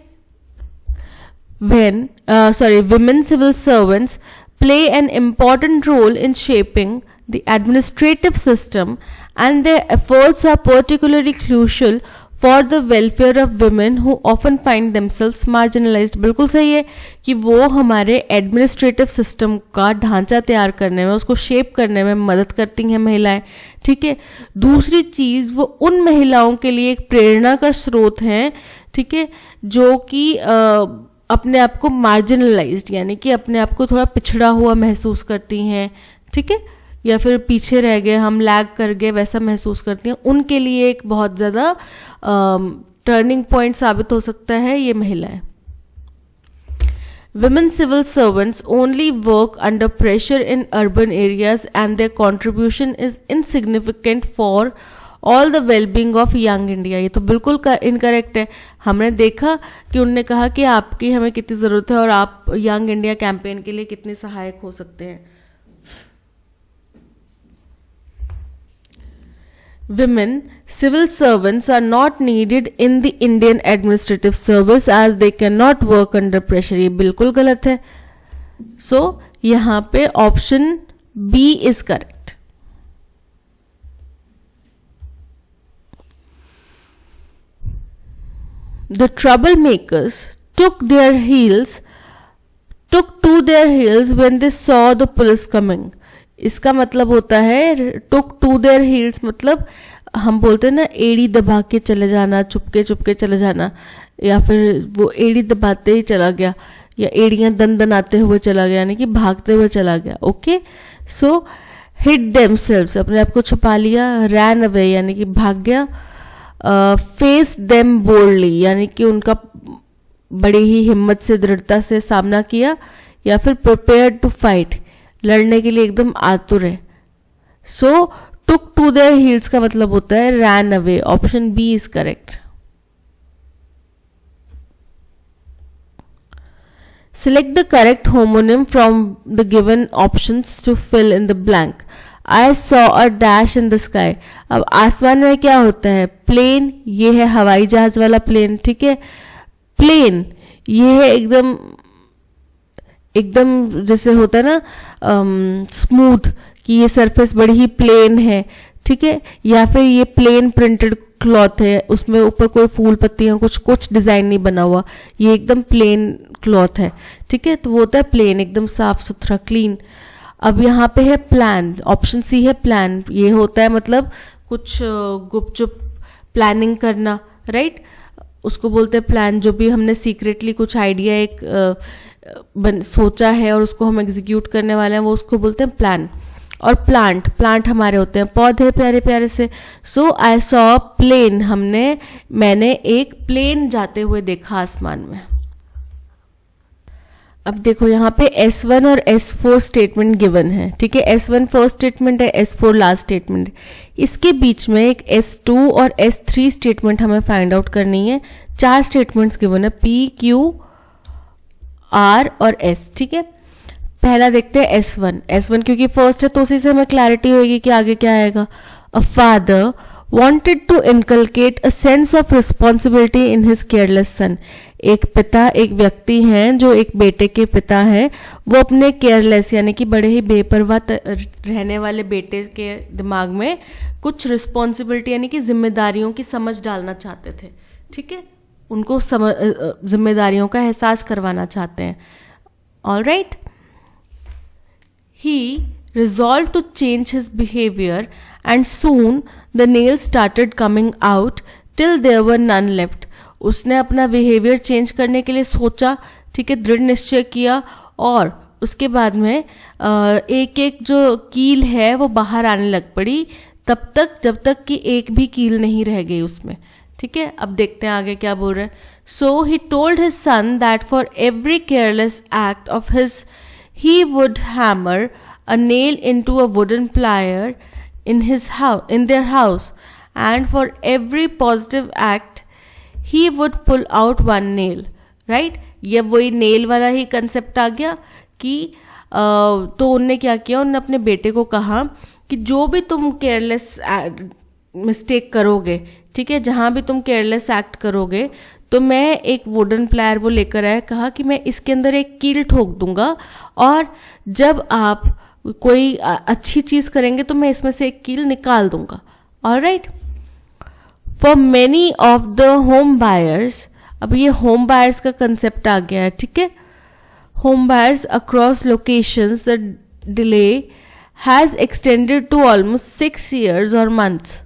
Women civil servants play an important role in shaping the administrative system, and their efforts are particularly crucial for the welfare of women who often find themselves marginalized। बिल्कुल सही है कि वो हमारे एडमिनिस्ट्रेटिव सिस्टम का ढांचा तैयार करने में, उसको शेप करने में मदद करती हैं महिलाएं, ठीक है। दूसरी चीज़, वो उन महिलाओं के लिए एक प्रेरणा का स्रोत हैं, ठीक है, जो कि अपने आप को मार्जिनलाइज्ड, यानी कि अपने आप को थोड़ा पिछड़ा हुआ महसूस करती हैं, ठीक है, या फिर पीछे रह गए, हम लैग कर गए, वैसा महसूस करती हैं। उनके लिए एक बहुत ज़्यादा टर्निंग पॉइंट साबित हो सकता है ये महिलाएं। Women civil servants only work under pressure in urban areas and their contribution is insignificant for all the wellbeing of young India. ये तो बिल्कुल इनकरेक्ट है। हमने देखा कि उनने कहा कि आपकी हमें कितनी ज़रूरत है और आप यंग इंडिया कैंपेन के लिए कितने सहायक हो सकते हैं। Women civil servants are not needed in the Indian administrative service as they cannot work under pressure। ये बिल्कुल गलत है। So यहाँ पे option B is correct. The troublemakers took to their heels when they saw the police coming। इसका मतलब होता है took to their heels, मतलब हम बोलते हैं ना एड़ी दबा के चले जाना, चुपके चुपके चले जाना, या फिर वो एड़ी दबाते ही चला गया या एड़ियां दनाते हुए चला गया, यानी कि भागते हुए चला गया। ओके, सो हिड देमसेल्व्स, अपने आप को छुपा लिया। रैन अवे यानी कि भाग गया। फेस देम बोल्डली यानी कि उनका बड़ी ही हिम्मत से, दृढ़ता से सामना किया। या फिर प्रिपेयर टू फाइट, लड़ने के लिए एकदम आतुर है। So took to their heels का मतलब होता है ran away. Option B is correct. Select the correct homonym from the given options to fill in the blank। I saw a dash in the sky। अब आसमान में क्या होता है? प्लेन, ये है हवाई जहाज वाला प्लेन, ठीक है। प्लेन ये है एकदम एकदम जैसे होता है ना स्मूथ, कि ये सरफेस बड़ी ही प्लेन है, ठीक है। या फिर ये प्लेन प्रिंटेड क्लॉथ है, उसमें ऊपर कोई फूल पत्तियां कुछ डिजाइन नहीं बना हुआ, ये एकदम प्लेन क्लॉथ है, ठीक है। तो वो होता है प्लेन, एकदम साफ सुथरा, क्लीन। अब यहाँ पे है प्लान, ऑप्शन सी है प्लान। ये होता है मतलब कुछ गुपचुप प्लानिंग करना, राइट, उसको बोलते हैं प्लान। जो भी हमने सीक्रेटली कुछ आइडिया एक सोचा है और उसको हम एग्जीक्यूट करने वाले हैं, वो उसको बोलते हैं प्लान। और प्लांट हमारे होते हैं पौधे प्यारे प्यारे से। सो आई सॉ प्लेन, मैंने एक प्लेन जाते हुए देखा आसमान में। अब देखो यहाँ पे S1 और S4 स्टेटमेंट गिवन है, ठीक है। S1 फर्स्ट स्टेटमेंट है, S4 लास्ट स्टेटमेंट है। इसके बीच में एक S2 और S3 स्टेटमेंट हमें फाइंड आउट करनी है। 4 स्टेटमेंट्स गिवन है, P, Q, R और S, ठीक है। पहला देखते हैं S1 क्योंकि फर्स्ट है तो उसी से हमें क्लैरिटी होगी कि आगे क्या आएगा। A father wanted to inculcate a sense of responsibility in his careless son। एक व्यक्ति हैं जो एक बेटे के पिता हैं, वो अपने केयरलेस यानी कि बड़े ही बेपरवाह रहने वाले बेटे के दिमाग में कुछ रिस्पॉन्सिबिलिटी यानी कि जिम्मेदारियों की समझ डालना चाहते थे, ठीक है। उनको जिम्मेदारियों का एहसास करवाना चाहते हैं। All right, he resolved to change his behavior and soon the nails started coming out till there were none left। उसने अपना बिहेवियर चेंज करने के लिए सोचा, ठीक है, दृढ़ निश्चय किया, और उसके बाद में एक एक जो कील है वो बाहर आने लग पड़ी, तब तक जब तक कि एक भी कील नहीं रह गई उसमें, ठीक है। अब देखते हैं आगे क्या बोल रहे हैं। So he told his son that for every careless act of his he would hammer a nail into a wooden plier in their house, and for every positive act he would pull out one nail, right। ये वही nail वाला ही concept आ गया कि तो उनने क्या किया, उनने अपने बेटे को कहा कि जो भी तुम केयरलेस मिस्टेक करोगे, ठीक है, जहां भी तुम केयरलेस एक्ट करोगे, तो मैं एक वुडन प्लायर वो लेकर आया, कहा कि मैं इसके अंदर एक कील ठोक दूंगा, और जब आप कोई अच्छी चीज करेंगे तो मैं इसमें से एक कील निकाल दूंगा। All right, for many of the home buyers, अब ये होम बायर्स का कंसेप्ट आ गया है, ठीक है। Home buyers across locations the delay has extended to almost 6 years और months।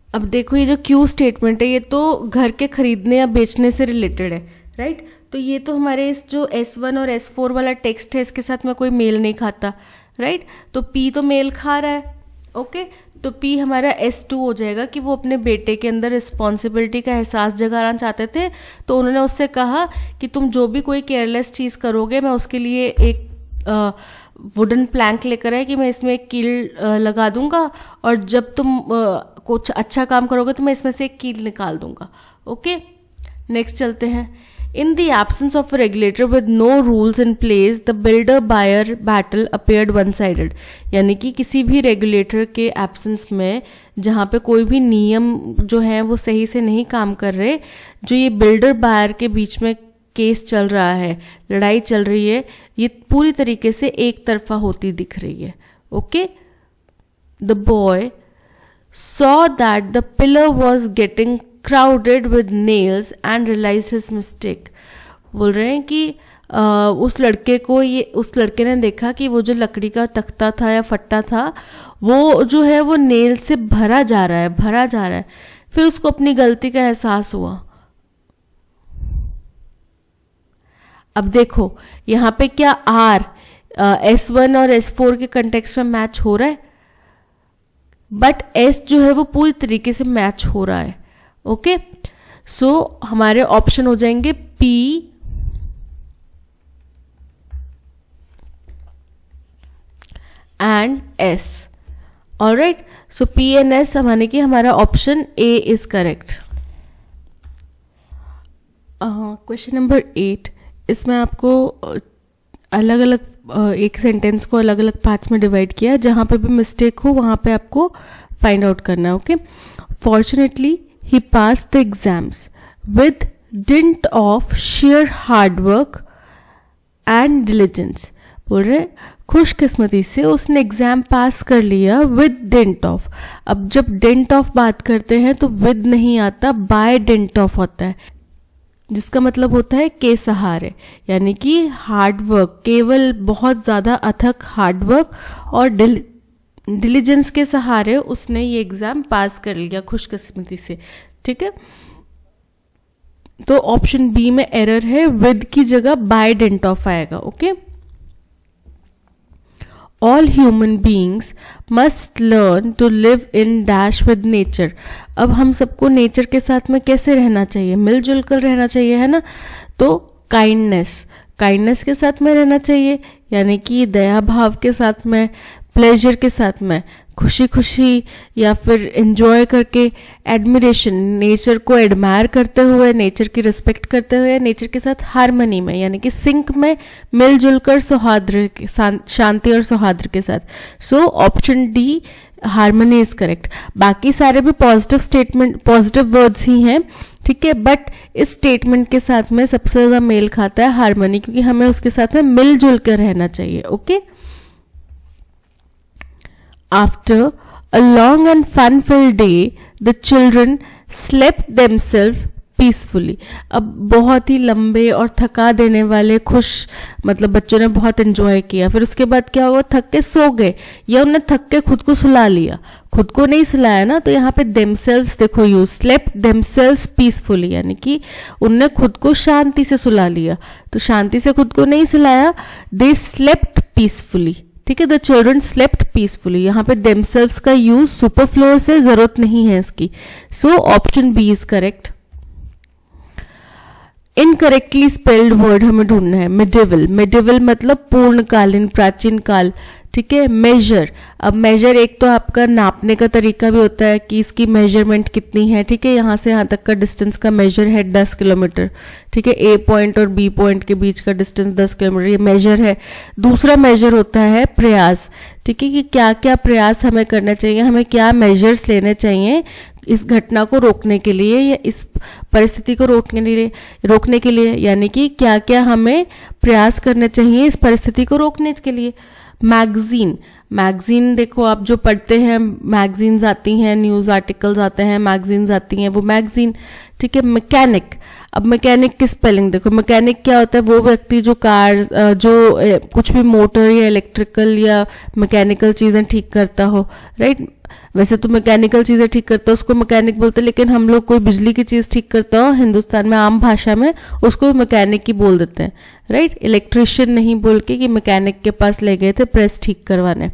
अब देखो ये जो क्यू स्टेटमेंट है ये तो घर के खरीदने या बेचने से रिलेटेड है, राइट। तो ये तो हमारे इस जो S1 और S4 वाला टेक्स्ट है इसके साथ में कोई मेल नहीं खाता, राइट। तो P तो मेल खा रहा है, ओके। तो P हमारा S2 हो जाएगा कि वो अपने बेटे के अंदर रिस्पॉन्सिबिलिटी का एहसास जगाना चाहते थे। तो उन्होंने उससे कहा कि तुम जो भी कोई केयरलेस चीज़ करोगे मैं उसके लिए एक वुडन प्लैंक लेकर आए कि मैं इसमें एक कील लगा दूंगा और जब तुम कुछ अच्छा काम करोगे तो मैं इसमें से एक कील निकाल दूंगा। ओके, नेक्स्ट चलते हैं। In the absence of a regulator with no rules in place the builder buyer battle appeared one sided. यानी कि किसी भी रेगुलेटर के एब्सेंस में, जहाँ पे कोई भी नियम जो है वो सही से नहीं काम कर रहे, जो ये बिल्डर बायर के बीच में केस चल रहा है, लड़ाई चल रही है, ये पूरी तरीके से एक तरफा होती दिख रही है। Okay, the boy saw that the pillar was getting crowded with nails and realized his mistake। बोल रहे हैं कि उस लड़के ने देखा कि वो जो लकड़ी का तख्ता था या फट्टा था वो जो है वो नेल से भरा जा रहा है। फिर उसको अपनी गलती का एहसास हुआ। अब देखो यहाँ पे क्या R S1 और S4 के कंटेक्स्ट में मैच हो रहा है, बट S जो है वो पूरी तरीके से मैच हो रहा है। ओके, सो हमारे ऑप्शन हो जाएंगे P and S। Alright, so P and S माने कि हमारा option A is correct. Question number 8, इसमें आपको अलग अलग एक सेंटेंस को अलग अलग पार्ट्स में डिवाइड किया है। जहां पे भी मिस्टेक हो वहां पे आपको फाइंड आउट करना है। Okay, fortunately he passed the exams with dint of sheer hard work and diligence। बोल रहे खुशकिस्मती से उसने एग्जाम पास कर लिया with dint of। अब जब dint of बात करते हैं तो with नहीं आता, by dint of होता है, जिसका मतलब होता है के सहारे। यानी कि हार्ड वर्क, केवल बहुत ज्यादा अथक हार्ड वर्क और डिलीजेंस के सहारे उसने ये एग्जाम पास कर लिया खुशकिस्मती से। ठीक है, तो ऑप्शन बी में एरर है, विद की जगह बाय डेंट ऑफ आएगा। Okay, all human beings must learn to live in dash with nature. अब हम सबको नेचर के साथ में कैसे रहना चाहिए, मिलजुल कर रहना चाहिए, है ना। तो काइंडनेस के साथ में रहना चाहिए, यानी कि दया भाव के साथ में, प्लेजर के साथ में, खुशी खुशी या फिर एंजॉय करके, एडमिरेशन, नेचर को एडमायर करते हुए, नेचर की रिस्पेक्ट करते हुए, नेचर के साथ हार्मनी में, यानी कि सिंक में, मिलजुल कर, सौहार्द, शांति और सौहार्द के साथ। So option D harmony is correct. बाकी सारे भी पॉजिटिव स्टेटमेंट, पॉजिटिव वर्ड्स ही हैं, ठीक है, बट इस स्टेटमेंट के साथ में सबसे ज्यादा मेल खाता है हार्मनी, क्योंकि हमें उसके साथ में मिलजुल कर रहना चाहिए। Okay, After a long and fun-filled day, the children slept themselves peacefully। अब बहुत ही लंबे और थका देने वाले मतलब बच्चों ने बहुत एंजॉय किया। फिर उसके बाद क्या हुआ, थक के सो गए, या उन्हें थक के खुद को सुला लिया। खुद को नहीं सुलाया ना, तो यहाँ पे themselves देखो, यूज slept themselves peacefully, यानी कि उनने खुद को शांति से सुला लिया। तो शांति से खुद को नहीं सुलाया, they slept peacefully। ठीक है, द चिल्ड्रन स्लेप्ट पीसफुली। यहाँ पे themselves का यूज सुपरफ्लो से, जरूरत नहीं है इसकी। So option B is correct. Incorrectly spelled word हमें ढूंढना है, मिडिवल। मिडिवल मतलब पूर्णकालीन, प्राचीन काल। ठीक है, मेजर। अब मेजर एक तो आपका नापने का तरीका भी होता है कि इसकी मेजरमेंट कितनी है। ठीक है, यहाँ से यहाँ तक का डिस्टेंस का मेजर है 10 किलोमीटर। ठीक है, ए पॉइंट और बी पॉइंट के बीच का डिस्टेंस 10 किलोमीटर, ये मेजर है। दूसरा मेजर होता है प्रयास। ठीक है, कि क्या क्या प्रयास हमें करना चाहिए, हमें क्या मेजर्स लेने चाहिए इस घटना को रोकने के लिए या इस परिस्थिति को रोकने के लिए, यानी कि क्या क्या हमें प्रयास करने चाहिए इस परिस्थिति को रोकने के लिए। मैगजीन देखो, आप जो पढ़ते हैं, मैगजीन्स आती हैं, न्यूज आर्टिकल्स आते हैं, मैगजीन्स आती हैं, वो मैगजीन। ठीक है, मैकेनिक। अब मैकेनिक की स्पेलिंग देखो, मैकेनिक क्या होता है, वो व्यक्ति जो कार, जो कुछ भी मोटर या इलेक्ट्रिकल या मैकेनिकल चीजें ठीक करता हो। राइट, वैसे तो मैकेनिकल चीजें ठीक करता है उसको मैकेनिक बोलते हैं, लेकिन हम लोग कोई बिजली की चीज ठीक करता हो हिंदुस्तान में आम भाषा में उसको मैकेनिक ही बोल देते हैं। राइट, इलेक्ट्रिशियन नहीं बोल के कि मैकेनिक के पास ले गए थे प्रेस ठीक करवाने।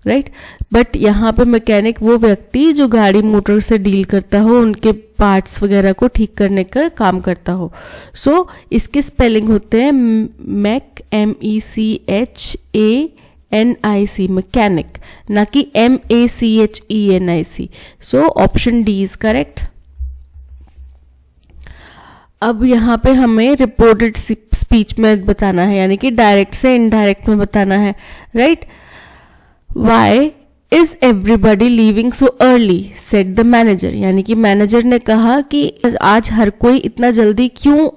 राइट। बट यहाँ पे मैकेनिक वो व्यक्ति जो गाड़ी मोटर से डील करता हो, उनके पार्ट्स वगैरह को ठीक करने का काम करता हो। सो इसके स्पेलिंग होते हैं मैक, MECHANIC, मैकेनिक, ना कि MACHENIC। So option D is correct. अब यहाँ पे हमें रिपोर्टेड स्पीच में बताना है, यानी कि डायरेक्ट से इनडायरेक्ट में बताना है, right. Why is everybody leaving so early? said the manager। यानी कि मैनेजर ने कहा कि आज हर कोई इतना जल्दी क्यों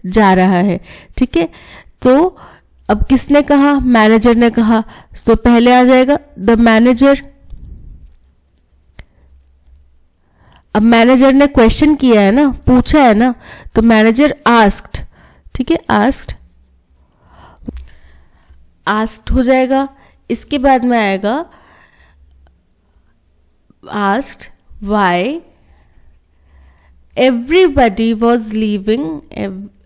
जा रहा है, ठीक है। तो अब किसने कहा? मैनेजर ने कहा, तो पहले आ जाएगा द मैनेजर। अब मैनेजर ने क्वेश्चन किया है ना, पूछा है ना, तो मैनेजर आस्क्ड, ठीक है, आस्क्ड हो जाएगा। इसके बाद में आएगा asked why everybody was leaving,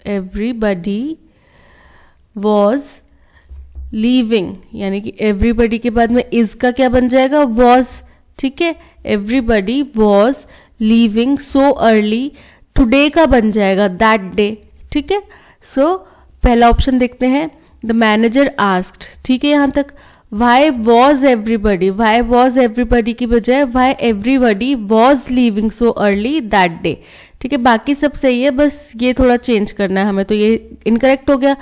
everybody was leaving, यानी कि एवरीबडी के बाद में इज का क्या बन जाएगा? वॉज, ठीक है। Everybody was leaving so early, today का बन जाएगा दैट डे, ठीक है। सो पहला ऑप्शन देखते हैं, द मैनेजर आस्क्ड, ठीक है यहां तक। Why was everybody, why was everybody की बजाय Y everybody was leaving so early that day, ठीक है। बाकी सब सही है, बस ये थोड़ा चेंज करना है हमें, तो ये इनकरेक्ट हो गया।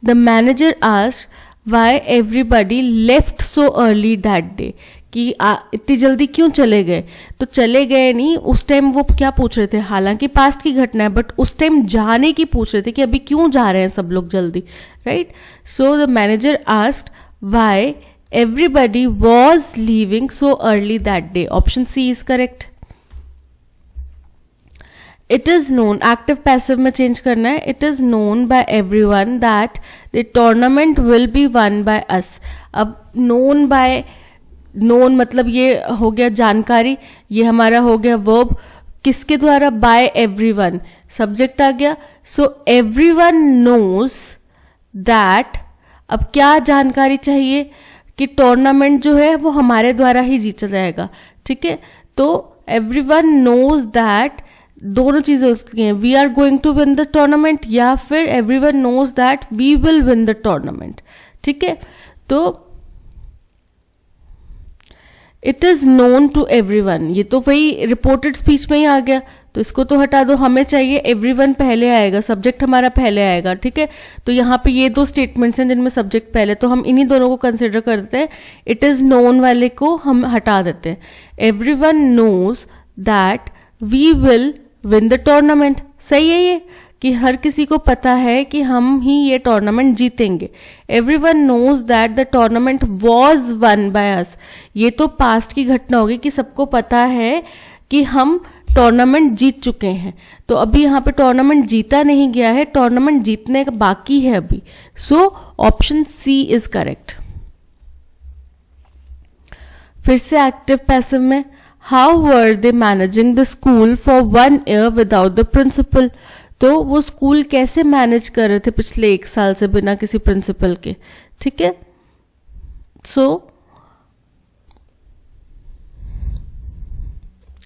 The manager asked Y everybody left so early that day, कि इतनी जल्दी क्यों चले गए? तो चले गए नहीं, उस टाइम वो क्या पूछ रहे थे, हालांकि पास्ट की घटना है, बट उस टाइम जाने की पूछ रहे थे कि अभी क्यों जा रहे हैं सब लोग जल्दी, right. So the manager asked why everybody was leaving so early that day. Option C is correct. It is known, active passive में चेंज करना है। It is known by everyone that the tournament will be won by us. अब known bye, known मतलब ये हो गया जानकारी, ये हमारा हो गया वर्ब, किसके द्वारा? बाय एवरीवन, सब्जेक्ट आ गया। सो एवरीवन नोज दैट, अब क्या जानकारी चाहिए कि टूर्नामेंट जो है वो हमारे द्वारा ही जीता जाएगा, ठीक है। तो एवरीवन नोज दैट, दोनों चीजें होती हैं, we are going to win the tournament, या फिर everyone knows that we will win the tournament, ठीक है। तो it is known to everyone, ये तो वही रिपोर्टेड स्पीच में ही आ गया, तो इसको तो हटा दो। हमें चाहिए एवरीवन पहले आएगा, सब्जेक्ट हमारा पहले आएगा, ठीक है। तो यहाँ पे ये दो स्टेटमेंट्स हैं जिनमें सब्जेक्ट पहले, तो हम इन्हीं दोनों को कंसिडर करते हैं। इट इज नोन वाले को हम हटा देते हैं। Everyone knows that we will win the tournament, सही है ये, कि हर किसी को पता है कि हम ही ये टूर्नामेंट जीतेंगे। Everyone knows that the tournament was won by us, ये तो पास्ट की घटना होगी कि सबको पता है कि हम टूर्नामेंट जीत चुके हैं। तो अभी यहाँ पे टूर्नामेंट जीता नहीं गया है, टूर्नामेंट जीतने का बाकी है अभी। So option C is correct. फिर से एक्टिव पैसिव में, how were they managing the school for 1 year without the principal. तो वो स्कूल कैसे मैनेज कर रहे थे पिछले 1 साल से बिना किसी प्रिंसिपल के, ठीक है। सो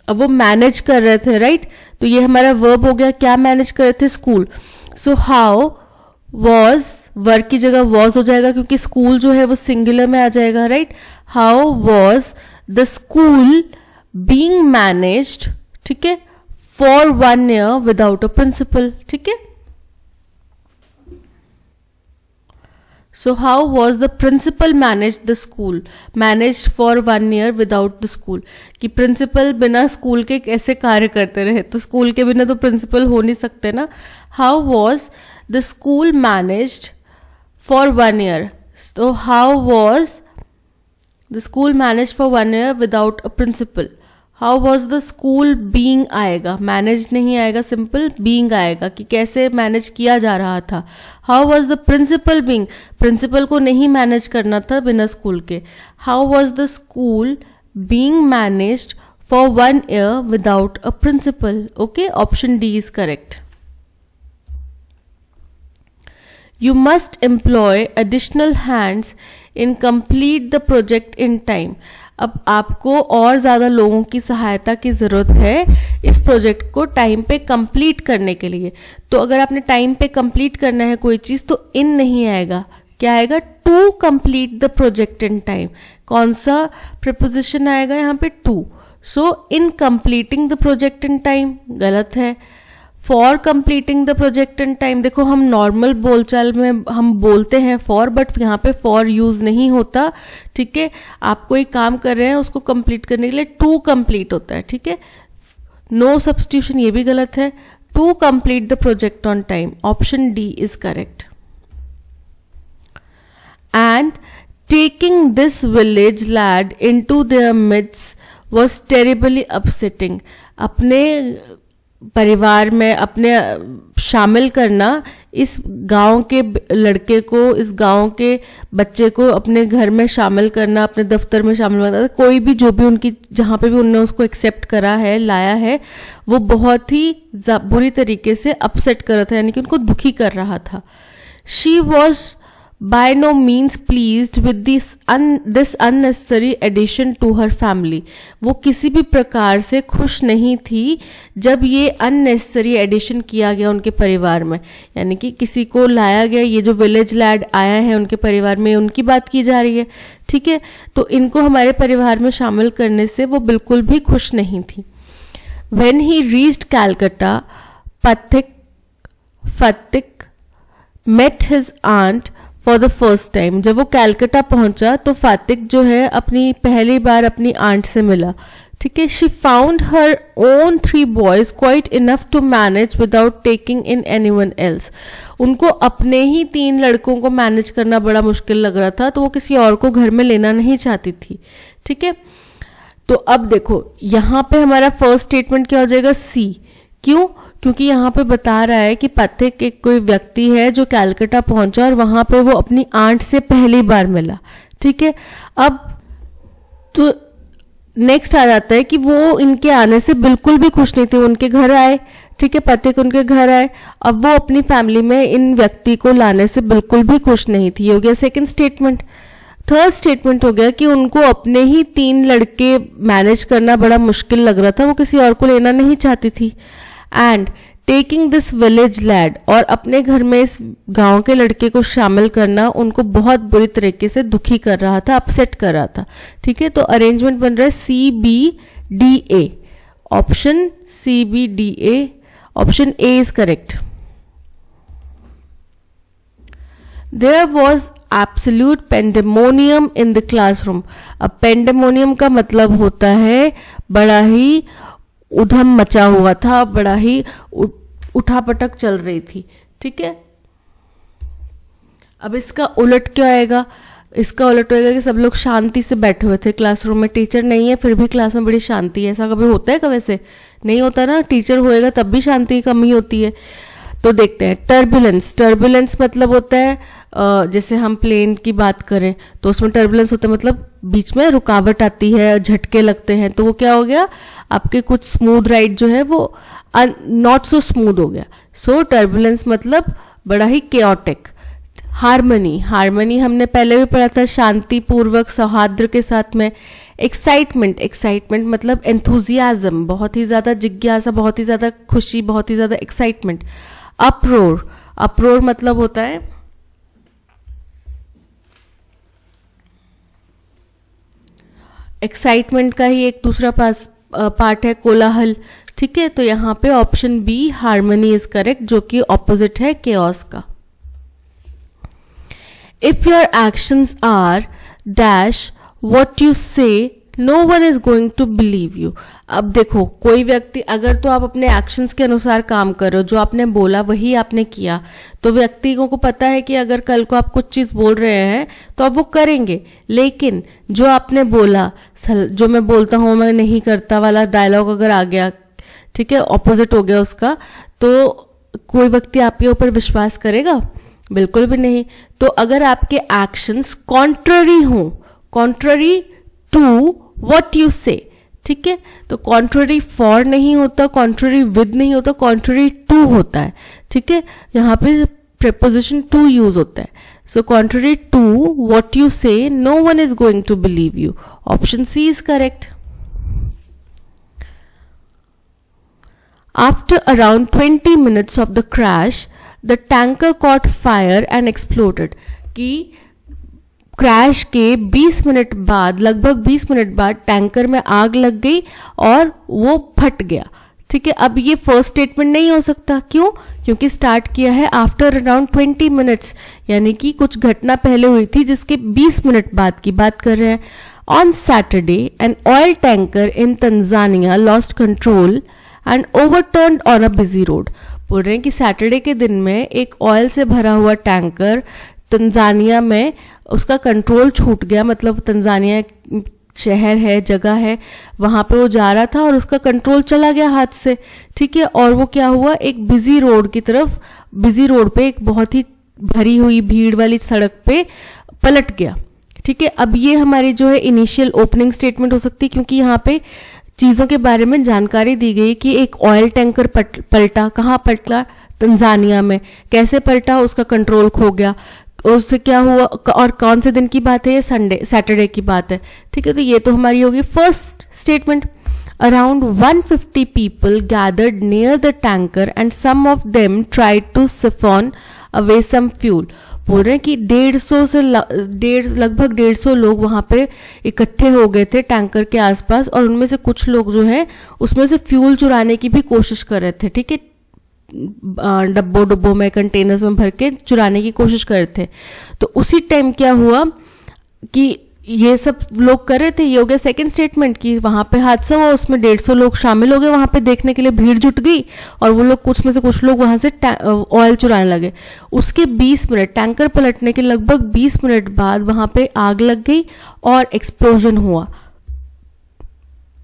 अब वो मैनेज कर रहे थे, राइट। तो ये हमारा वर्ब हो गया, क्या मैनेज कर रहे थे? School. So how was, work की जगह वॉज हो जाएगा क्योंकि स्कूल जो है वो सिंगुलर में आ जाएगा, right. How was the school being managed, ठीक है, for 1 year without a principal, ठीक है। So how was the principal managed the school? Managed for 1 year without the school. कि प्रिंसिपल बिना स्कूल के कैसे कार्य करते रहे, तो स्कूल के बिना तो प्रिंसिपल हो नहीं सकते ना। How was the school managed for 1 year? So how was the school managed for 1 year without a principal? How was the school being आएगा, मैनेज नहीं आएगा, सिंपल बीइंग आएगा कि कैसे मैनेज किया जा रहा था। How was the principal being, principal को नहीं मैनेज करना था बिना स्कूल के। How was the school being managed for 1 year without a principal. Okay, option D is correct. You must employ additional hands and complete the project in time. अब आपको और ज़्यादा लोगों की सहायता की ज़रूरत है इस प्रोजेक्ट को टाइम पे कंप्लीट करने के लिए। तो अगर आपने टाइम पे कंप्लीट करना है कोई चीज़ तो इन नहीं आएगा, क्या आएगा? To complete the project in time. कौन सा प्रीपोजिशन आएगा यहाँ पे? To. So in completing the project in time गलत है। For completing the project in time, देखो हम नॉर्मल बोलचाल में हम बोलते हैं फॉर, बट यहाँ पे फॉर यूज नहीं होता। ठीक है, आप कोई काम कर रहे हैं उसको कंप्लीट करने के लिए टू कंप्लीट होता है। ठीक है, नो सब्स्टिट्यूशन ये भी गलत है। To complete the project on time, option D is correct. And taking this village lad into their midst was terribly upsetting. अपने परिवार में अपने शामिल करना इस गांव के लड़के को, इस गांव के बच्चे को अपने घर में शामिल करना, अपने दफ्तर में शामिल करना, कोई भी जो भी उनकी जहां पे भी उन्होंने उसको एक्सेप्ट करा है, लाया है, वो बहुत ही बुरी तरीके से अपसेट कर रहा था, यानी कि उनको दुखी कर रहा था। She was by no means pleased with this unnecessary addition to her family. वो किसी भी प्रकार से खुश नहीं थी जब ये unnecessary addition किया गया उनके परिवार में, यानी कि किसी को लाया गया, ये जो विलेज लैड आया है उनके परिवार में, उनकी बात की जा रही है। ठीक है, तो इनको हमारे परिवार में शामिल करने से वो बिल्कुल भी खुश नहीं थी। When he reached Calcutta, Fatik met his aunt for the first time. जब वो कैलकाटा पहुंचा तो फातिक जो है अपनी पहली बार अपनी आंट से मिला। ठीक है, she found her own 3 boys quite enough to manage without taking in anyone else. उनको अपने ही 3 लड़कों को मैनेज करना बड़ा मुश्किल लग रहा था, तो वो किसी और को घर में लेना नहीं चाहती थी। ठीक है, तो अब देखो यहां पे हमारा फर्स्ट स्टेटमेंट क्या हो जाएगा? सी। क्यों? क्योंकि यहाँ पे बता रहा है कि पथिक एक कोई व्यक्ति है जो कैलकाटा पहुंचा और वहां पे वो अपनी आंट से पहली बार मिला। ठीक है, अब तो नेक्स्ट आ जाता है कि वो इनके आने से बिल्कुल भी खुश नहीं थे। उनके घर आए, ठीक है, पथिक उनके घर आए, अब वो अपनी फैमिली में इन व्यक्ति को लाने से बिल्कुल भी खुश नहीं थी। हो गया सेकेंड स्टेटमेंट। थर्ड स्टेटमेंट हो गया कि उनको अपने ही 3 लड़के मैनेज करना बड़ा मुश्किल लग रहा था, वो किसी और को लेना नहीं चाहती थी। And taking this village lad, और अपने घर में इस गांव के लड़के को शामिल करना उनको बहुत बुरी तरीके से दुखी कर रहा था, अपसेट कर रहा था। ठीक है, तो अरेंजमेंट बन रहा है CBDA, option CBDA, option A is correct. There was absolute pandemonium in the classroom. अब पेंडेमोनियम का मतलब होता है बड़ा ही उधम मचा हुआ था, बड़ा ही उठापटक चल रही थी। ठीक है, अब इसका उलट क्या आएगा? इसका उलट होएगा कि सब लोग शांति से बैठे हुए थे क्लासरूम में, टीचर नहीं है फिर भी क्लास में बड़ी शांति है। ऐसा कभी होता है? कभी वैसे नहीं होता ना, टीचर होएगा तब भी शांति की कमी होती है। तो देखते हैं टर्बुलेंस। टर्बुलेंस मतलब होता है जैसे हम प्लेन की बात करें तो उसमें टर्बुलेंस होता है, मतलब बीच में रुकावट आती है, झटके लगते हैं, तो वो क्या हो गया? आपके कुछ स्मूथ राइड जो है वो नॉट सो स्मूथ हो गया। सो टर्बुलेंस मतलब बड़ा ही केओटिक। हार्मनी, हार्मनी हमने पहले भी पढ़ा था, शांतिपूर्वक सौहार्द के साथ में। एक्साइटमेंट, एक्साइटमेंट मतलब एंथुजियाज्म, बहुत ही ज्यादा जिज्ञासा, बहुत ही ज्यादा खुशी, बहुत ही ज्यादा एक्साइटमेंट। अप्रोर, अप्रोर मतलब होता है एक्साइटमेंट का ही एक दूसरा पार्ट है कोलाहल। ठीक है, तो यहां पे option B harmony is correct, जो कि ऑपोजिट है केओस का। If your actions are dash what you say no one is going to believe you. अब देखो कोई व्यक्ति, अगर तो आप अपने एक्शंस के अनुसार काम कर रहे हो, जो आपने बोला वही आपने किया, तो व्यक्तियों को पता है कि अगर कल को आप कुछ चीज बोल रहे हैं तो आप वो करेंगे। लेकिन जो आपने बोला, जो मैं बोलता हूं मैं नहीं करता वाला डायलॉग अगर आ गया, ठीक है, ऑपोजिट हो गया उसका, तो कोई व्यक्ति आपके ऊपर विश्वास करेगा? बिल्कुल भी नहीं। तो अगर आपके एक्शंस कॉन्ट्ररी हो, कॉन्ट्ररी टू व्हाट यू से, ठीक है, तो कॉन्ट्ररी फॉर नहीं होता, कॉन्ट्ररी विद नहीं होता, कॉन्ट्ररी टू होता है। ठीक है, यहाँ पे preposition to यूज होता है. So contrary to what you say, no one is going to believe you. Option C is correct. After around 20 minutes of the crash, the tanker caught fire and exploded. कि crash के 20 minute बाद, लगभग 20 minute बाद tanker में आग लग गई और वो फट गया. ठीक है, अब ये फर्स्ट स्टेटमेंट नहीं हो सकता. क्यों? क्योंकि स्टार्ट किया है आफ्टर अराउंड 20 मिनट्स, यानी कि कुछ घटना पहले हुई थी जिसके 20 मिनट बाद की बात कर रहे हैं. On Saturday an oil tanker in Tanzania lost control and ओवरटर्न्ड on a busy road. बोल रहे हैं कि सैटरडे के दिन में एक ऑयल से भरा हुआ टैंकर तंजानिया में उसका कंट्रोल छूट गया. मतलब तंजानिया शहर है, जगह है, वहां पे वो जा रहा था और उसका कंट्रोल चला गया हाथ से. ठीक है, और वो क्या हुआ, एक बिजी रोड की तरफ, बिजी रोड पे एक बहुत ही भरी हुई भीड़ वाली सड़क पे पलट गया. ठीक है, अब ये हमारी जो है इनिशियल ओपनिंग स्टेटमेंट हो सकती है, क्योंकि यहाँ पे चीजों के बारे में जानकारी दी गई कि एक ऑयल टैंकर पलटा. कहाँ पलटा? तंजानिया में. कैसे पलटा? उसका कंट्रोल खो गया. उससे क्या हुआ और कौन से दिन की बात है? ये सैटरडे की बात है. ठीक है, तो ये तो हमारी होगी first statement. Around 150 people gathered near the tanker and some of them tried to siphon away some fuel. बोल रहे हैं कि लगभग 150 लोग वहां पे इकट्ठे हो गए थे टैंकर के आसपास, और उनमें से कुछ लोग जो है उसमें से फ्यूल चुराने की भी कोशिश कर रहे थे. ठीक है, डब्बों में, कंटेनर्स में भर के चुराने की कोशिश कर रहे थे. तो उसी टाइम क्या हुआ कि ये सब लोग कर रहे थे. ये हो गया सेकंड स्टेटमेंट कि वहां पे हादसा हुआ, उसमें 150 लोग शामिल हो गए, वहां पे देखने के लिए भीड़ जुट गई और वो लोग, कुछ में से कुछ लोग वहां से ऑयल चुराने लगे. उसके 20 मिनट, टैंकर पलटने के लगभग 20 मिनट बाद वहां पे आग लग गई और एक्सप्लोजन हुआ.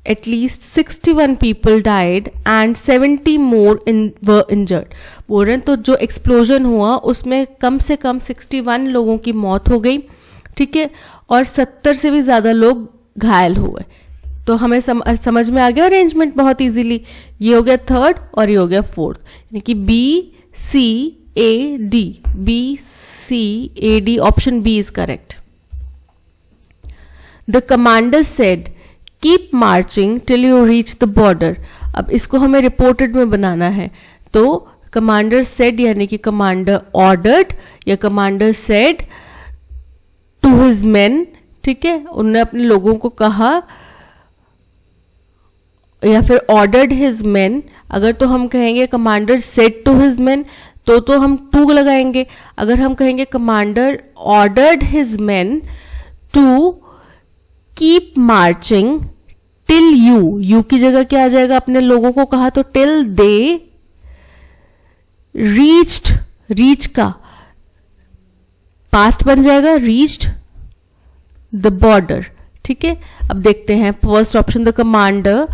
At least 61 people died and 70 more were injured. बोल रहे हैं तो जो एक्सप्लोजन हुआ उसमें कम से कम 61 लोगों की मौत हो गई. ठीक है, और 70 से भी ज्यादा लोग घायल हुए. तो हमें समझ में आ गया अरेंजमेंट बहुत इजीली. ये हो गया थर्ड और ये हो गया फोर्थ, यानी कि B C A D. B C A D, option B is correct. The commander said keep marching till you reach the border. अब इसको हमें रिपोर्टेड में बनाना है. तो कमांडर सेड यानी कि कमांडर ऑर्डर्ड या commander said to his men. ठीक है, उनने अपने लोगों को कहा, या फिर ऑर्डर्ड हिज मेन. अगर तो हम कहेंगे commander said to his men तो हम टू लगाएंगे. अगर हम कहेंगे commander ordered his men to keep marching till you की जगह क्या आ जाएगा? अपने लोगों को कहा तो टिल दे रीच्ड, रीच का पास्ट बन जाएगा, रीच्ड द बॉर्डर. ठीक है, अब देखते हैं first option. The commander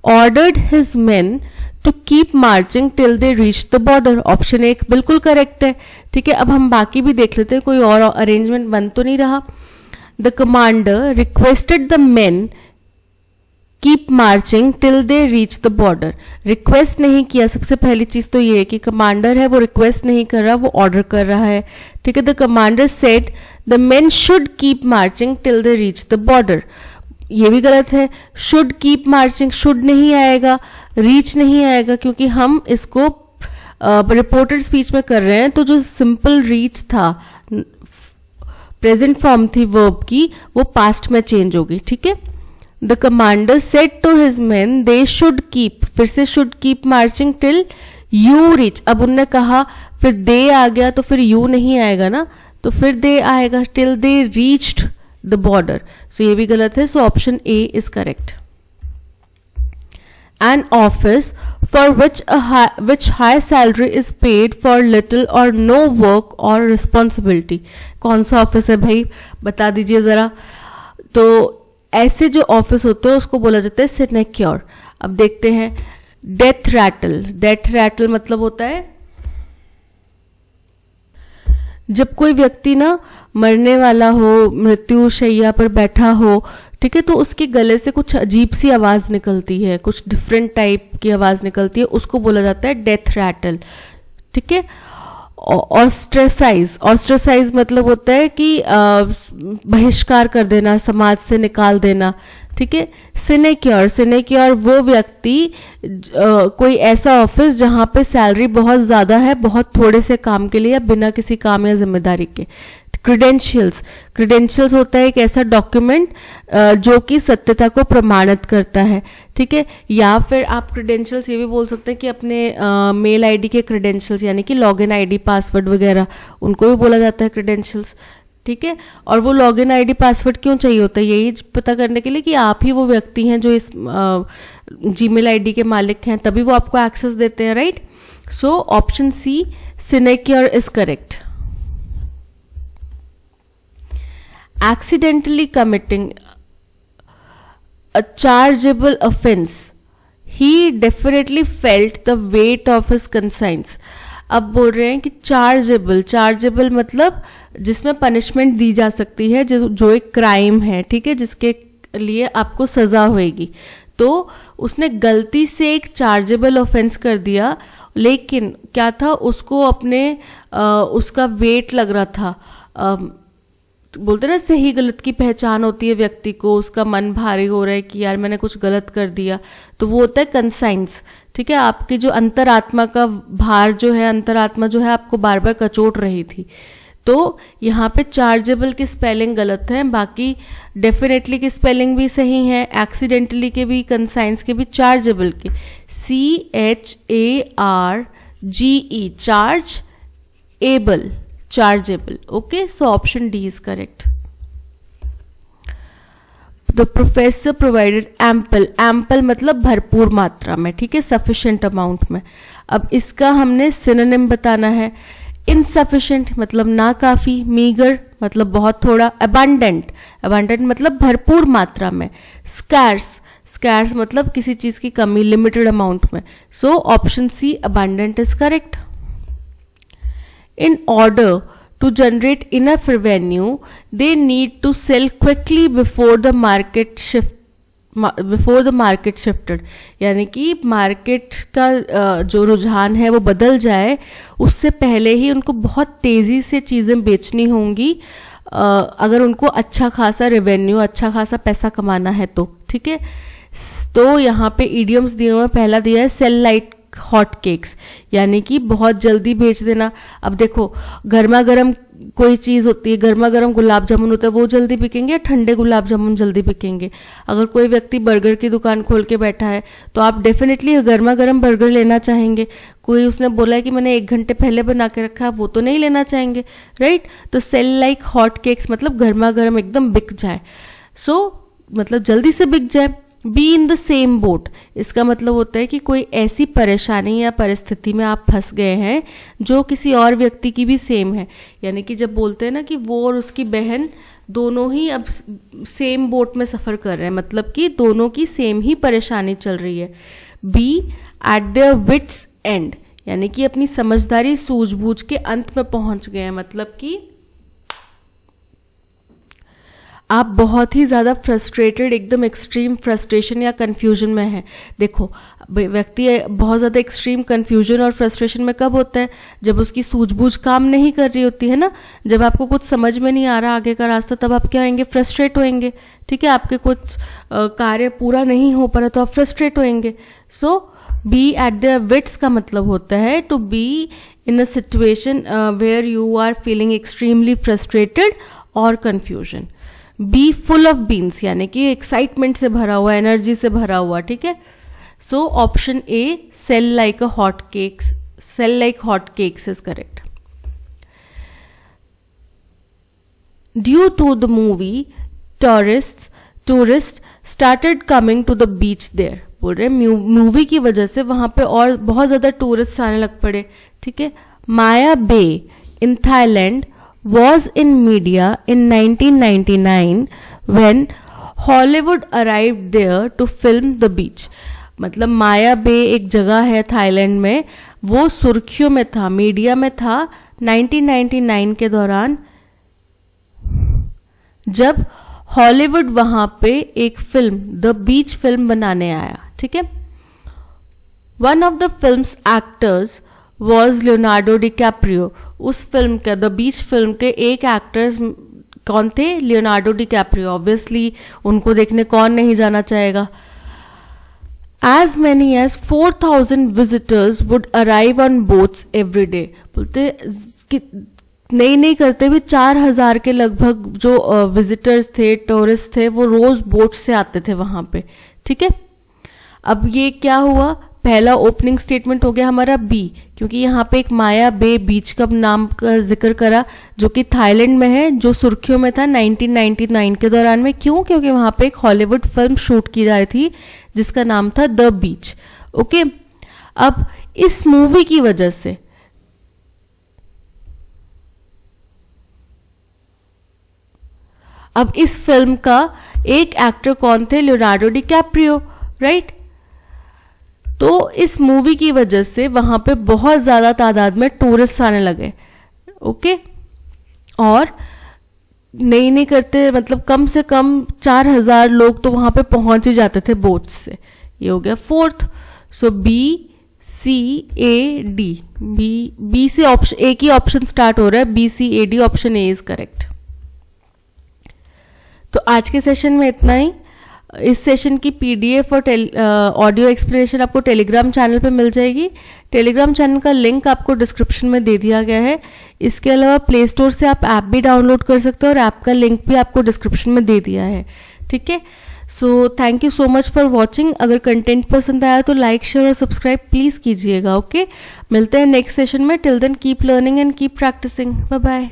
ordered his men to keep marching till they reach the border. Option 1 बिल्कुल करेक्ट है. ठीक है, अब हम बाकी भी देख लेते हैं, कोई और अरेंजमेंट बन तो नहीं रहा. The commander requested the men keep marching till they reach the border. Request नहीं किया. सबसे पहली चीज तो ये है कि कमांडर है वो रिक्वेस्ट नहीं कर रहा, वो ऑर्डर कर रहा है. ठीक है, the commander said the main should keep marching till they reach the border. ये भी गलत है. शुड कीप मार्चिंग, शुड नहीं आएगा, रीच नहीं आएगा, क्योंकि हम इसको रिपोर्टेड स्पीच में कर रहे हैं. तो जो सिंपल रीच था, प्रेजेंट फॉर्म थी वर्ब की, वो पास्ट में चेंज होगी. ठीक है, the commander said to his men they should keep, फिर से should keep marching till you reach. अब उनने कहा, फिर दे आ गया तो फिर यू नहीं आएगा ना, तो फिर दे आएगा till they reached the border. So ये भी गलत है. So option A is correct. An office for which high salary is paid for little or no work or responsibility. कौन सा ऑफिस है भाई, बता दीजिए जरा. तो ऐसे जो ऑफिस होते हैं उसको बोला जाता है सिनेक्योर. अब देखते हैं डेथ रैटल. डेथ रैटल मतलब होता है जब कोई व्यक्ति ना मरने वाला हो, मृत्यु शैया पर बैठा हो. ठीक है, तो उसके गले से कुछ अजीब सी आवाज निकलती है, कुछ डिफरेंट टाइप की आवाज निकलती है, उसको बोला जाता है डेथ रैटल. ठीक है, ऑस्ट्रेसाइज मतलब होता है कि बहिष्कार कर देना, समाज से निकाल देना, ठीक है। सिनेक्योर वो व्यक्ति कोई ऐसा ऑफिस जहां पे सैलरी बहुत ज्यादा है बहुत थोड़े से काम के लिए या बिना किसी काम या जिम्मेदारी के। क्रेडेंशियल्स होता है एक ऐसा डॉक्यूमेंट जो कि सत्यता को प्रमाणित करता है, ठीक है। या फिर आप क्रेडेंशियल्स ये भी बोल सकते हैं कि अपने मेल आईडी के क्रेडेंशियल्स यानी कि लॉगिन आईडी पासवर्ड वगैरह, उनको भी बोला जाता है क्रेडेंशियल्स, ठीक है। और वो लॉगिन आईडी पासवर्ड क्यों चाहिए होता है, यही पता करने के लिए कि आप ही वो व्यक्ति हैं जो इस जीमेल आईडी के मालिक हैं, तभी वो आपको एक्सेस देते हैं, right. So option C sinecure is correct. Accidentally committing a chargeable offense, he definitely felt the weight of his conscience। अब बोल रहे हैं कि चार्जेबल मतलब जिसमें पनिशमेंट दी जा सकती है, जो एक क्राइम है, ठीक है, जिसके लिए आपको सजा होगी। तो उसने गलती से एक चार्जेबल ऑफेंस कर दिया, लेकिन क्या था, उसको अपने उसका वेट लग रहा था, बोलते ना सही गलत की पहचान होती है व्यक्ति को, उसका मन भारी हो रहा है कि यार मैंने कुछ गलत कर दिया, तो वो होता है कंसाइंस, ठीक है। आपकी जो अंतरात्मा का भार जो है, अंतरात्मा जो है आपको बार बार कचोट रही थी। तो यहाँ पे चार्जेबल की स्पेलिंग गलत है, बाकी डेफिनेटली की स्पेलिंग भी सही है, एक्सीडेंटली के भी, कंसाइंस के भी, चार्जेबल के CHARGE charge able, chargeable, okay, so option D is correct। The professor provided ample मतलब भरपूर मात्रा में, ठीक है, sufficient amount में। अब इसका हमने synonym बताना है। insufficient मतलब ना काफी, meager मतलब बहुत थोड़ा, abundant मतलब भरपूर मात्रा में, scarce मतलब किसी चीज की कमी, limited amount में। so option C abundant is correct। In order to generate enough revenue, they need to sell quickly before the market shifted। यानी कि मार्केट का जो रुझान है वो बदल जाए, उससे पहले ही उनको बहुत तेजी से चीजें बेचनी होंगी, अगर उनको अच्छा खासा रेवेन्यू, अच्छा खासा पैसा कमाना है तो, ठीक है। तो यहाँ पे इडियम्स दिए हुए, पहला दिया है सेल लाइक हॉट केक्स, यानी कि बहुत जल्दी बेच देना। अब देखो, गर्मा गर्म कोई चीज होती है, गर्मा गर्म गुलाब जामुन होता है, वो जल्दी बिकेंगे या ठंडे गुलाब जामुन जल्दी बिकेंगे। अगर कोई व्यक्ति बर्गर की दुकान खोल के बैठा है तो आप डेफिनेटली गर्मा गर्म बर्गर लेना चाहेंगे। कोई उसने बोला है कि मैंने 1 घंटे पहले बना के रखा है, वो तो नहीं लेना चाहेंगे, राइट। तो सेल लाइक हॉट केक्स मतलब गर्मा गर्म एकदम बिक जाए, मतलब जल्दी से बिक जाए। Be in the same boat, इसका मतलब होता है कि कोई ऐसी परेशानी या परिस्थिति में आप फंस गए हैं जो किसी और व्यक्ति की भी सेम है, यानी कि जब बोलते हैं ना कि वो और उसकी बहन दोनों ही अब सेम बोट में सफर कर रहे हैं, मतलब कि दोनों की सेम ही परेशानी चल रही है। Be at their wits end, यानी कि अपनी समझदारी सूझबूझ के अंत में पहुंच गए हैं, मतलब कि आप बहुत ही ज़्यादा फ्रस्ट्रेटेड, एकदम एक्सट्रीम फ्रस्ट्रेशन या कन्फ्यूजन में है। देखो, व्यक्ति बहुत ज़्यादा एक्सट्रीम कन्फ्यूजन और फ्रस्ट्रेशन में कब होता है, जब उसकी सूझबूझ काम नहीं कर रही होती है ना, जब आपको कुछ समझ में नहीं आ रहा आगे का रास्ता, तब आप क्या होंगे, फ्रस्ट्रेट होंगे, ठीक है। आपके कुछ कार्य पूरा नहीं हो पा रहा तो आप फ्रस्ट्रेट होंगे। So be at the wits का मतलब होता है to be in a situation where you are feeling extremely frustrated और confusion. Be full of beans, यानी कि एक्साइटमेंट से भरा हुआ, एनर्जी से भरा हुआ, ठीक है। So option A sell like hot cakes is correct. Due to the movie tourist started coming to the beach there, बोल रहे मूवी की वजह से वहां पे और बहुत ज्यादा टूरिस्ट आने लग पड़े, ठीक है। Maya Bay in Thailand was in media in 1999 when Hollywood arrived there to film the beach। मतलब माया बे एक जगह है थाईलैंड में, वो सुर्खियों में था, मीडिया में था 1999 के दौरान, जब हॉलीवुड वहां पे एक फिल्म द बीच फिल्म बनाने आया, ठीक है। One of the films actors was Leonardo DiCaprio. उस फिल्म के द बीच फिल्म के एक एक्टर्स कौन थे? Leonardo DiCaprio. ऑब्वियसली उनको देखने कौन नहीं जाना चाहेगा। As many as 4,000 visitors would arrive on boats every day। बोलते कि नहीं करते भी 4,000 के लगभग जो विजिटर्स थे, टूरिस्ट थे, वो रोज बोट से आते थे वहां पे। ठीक है, अब ये क्या हुआ? पहला ओपनिंग स्टेटमेंट हो गया हमारा बी, क्योंकि यहाँ पे एक माया बे बीच का नाम का जिक्र करा जो कि थाईलैंड में है, जो सुर्खियों में था 1999 के दौरान में। क्यों? क्योंकि वहां पे एक हॉलीवुड फिल्म शूट की जा रही थी जिसका नाम था द बीच। ओके, अब इस मूवी की वजह से अब इस फिल्म का एक एक्टर कौन थे? Leonardo DiCaprio, right. तो इस मूवी की वजह से वहां पे बहुत ज्यादा तादाद में टूरिस्ट आने लगे। ओके, और नहीं करते मतलब कम से कम 4,000 लोग तो वहां पे पहुंच ही जाते थे बोट से। ये हो गया फोर्थ। सो BCAD, बी से ऑप्शन एक ही ऑप्शन स्टार्ट हो रहा है, BCAD option A is correct. तो आज के सेशन में इतना ही। इस सेशन की PDF और ऑडियो एक्सप्लेनेशन आपको टेलीग्राम चैनल पे मिल जाएगी। टेलीग्राम चैनल का लिंक आपको डिस्क्रिप्शन में दे दिया गया है। इसके अलावा प्ले स्टोर से आप ऐप भी डाउनलोड कर सकते हो और ऐप का लिंक भी आपको डिस्क्रिप्शन में दे दिया है। ठीक है, so thank you so much for watching. अगर कंटेंट पसंद आया तो लाइक, शेयर और सब्सक्राइब प्लीज कीजिएगा। ओके, मिलते हैं नेक्स्ट सेशन में। Till then keep learning and keep practising. Bye bye.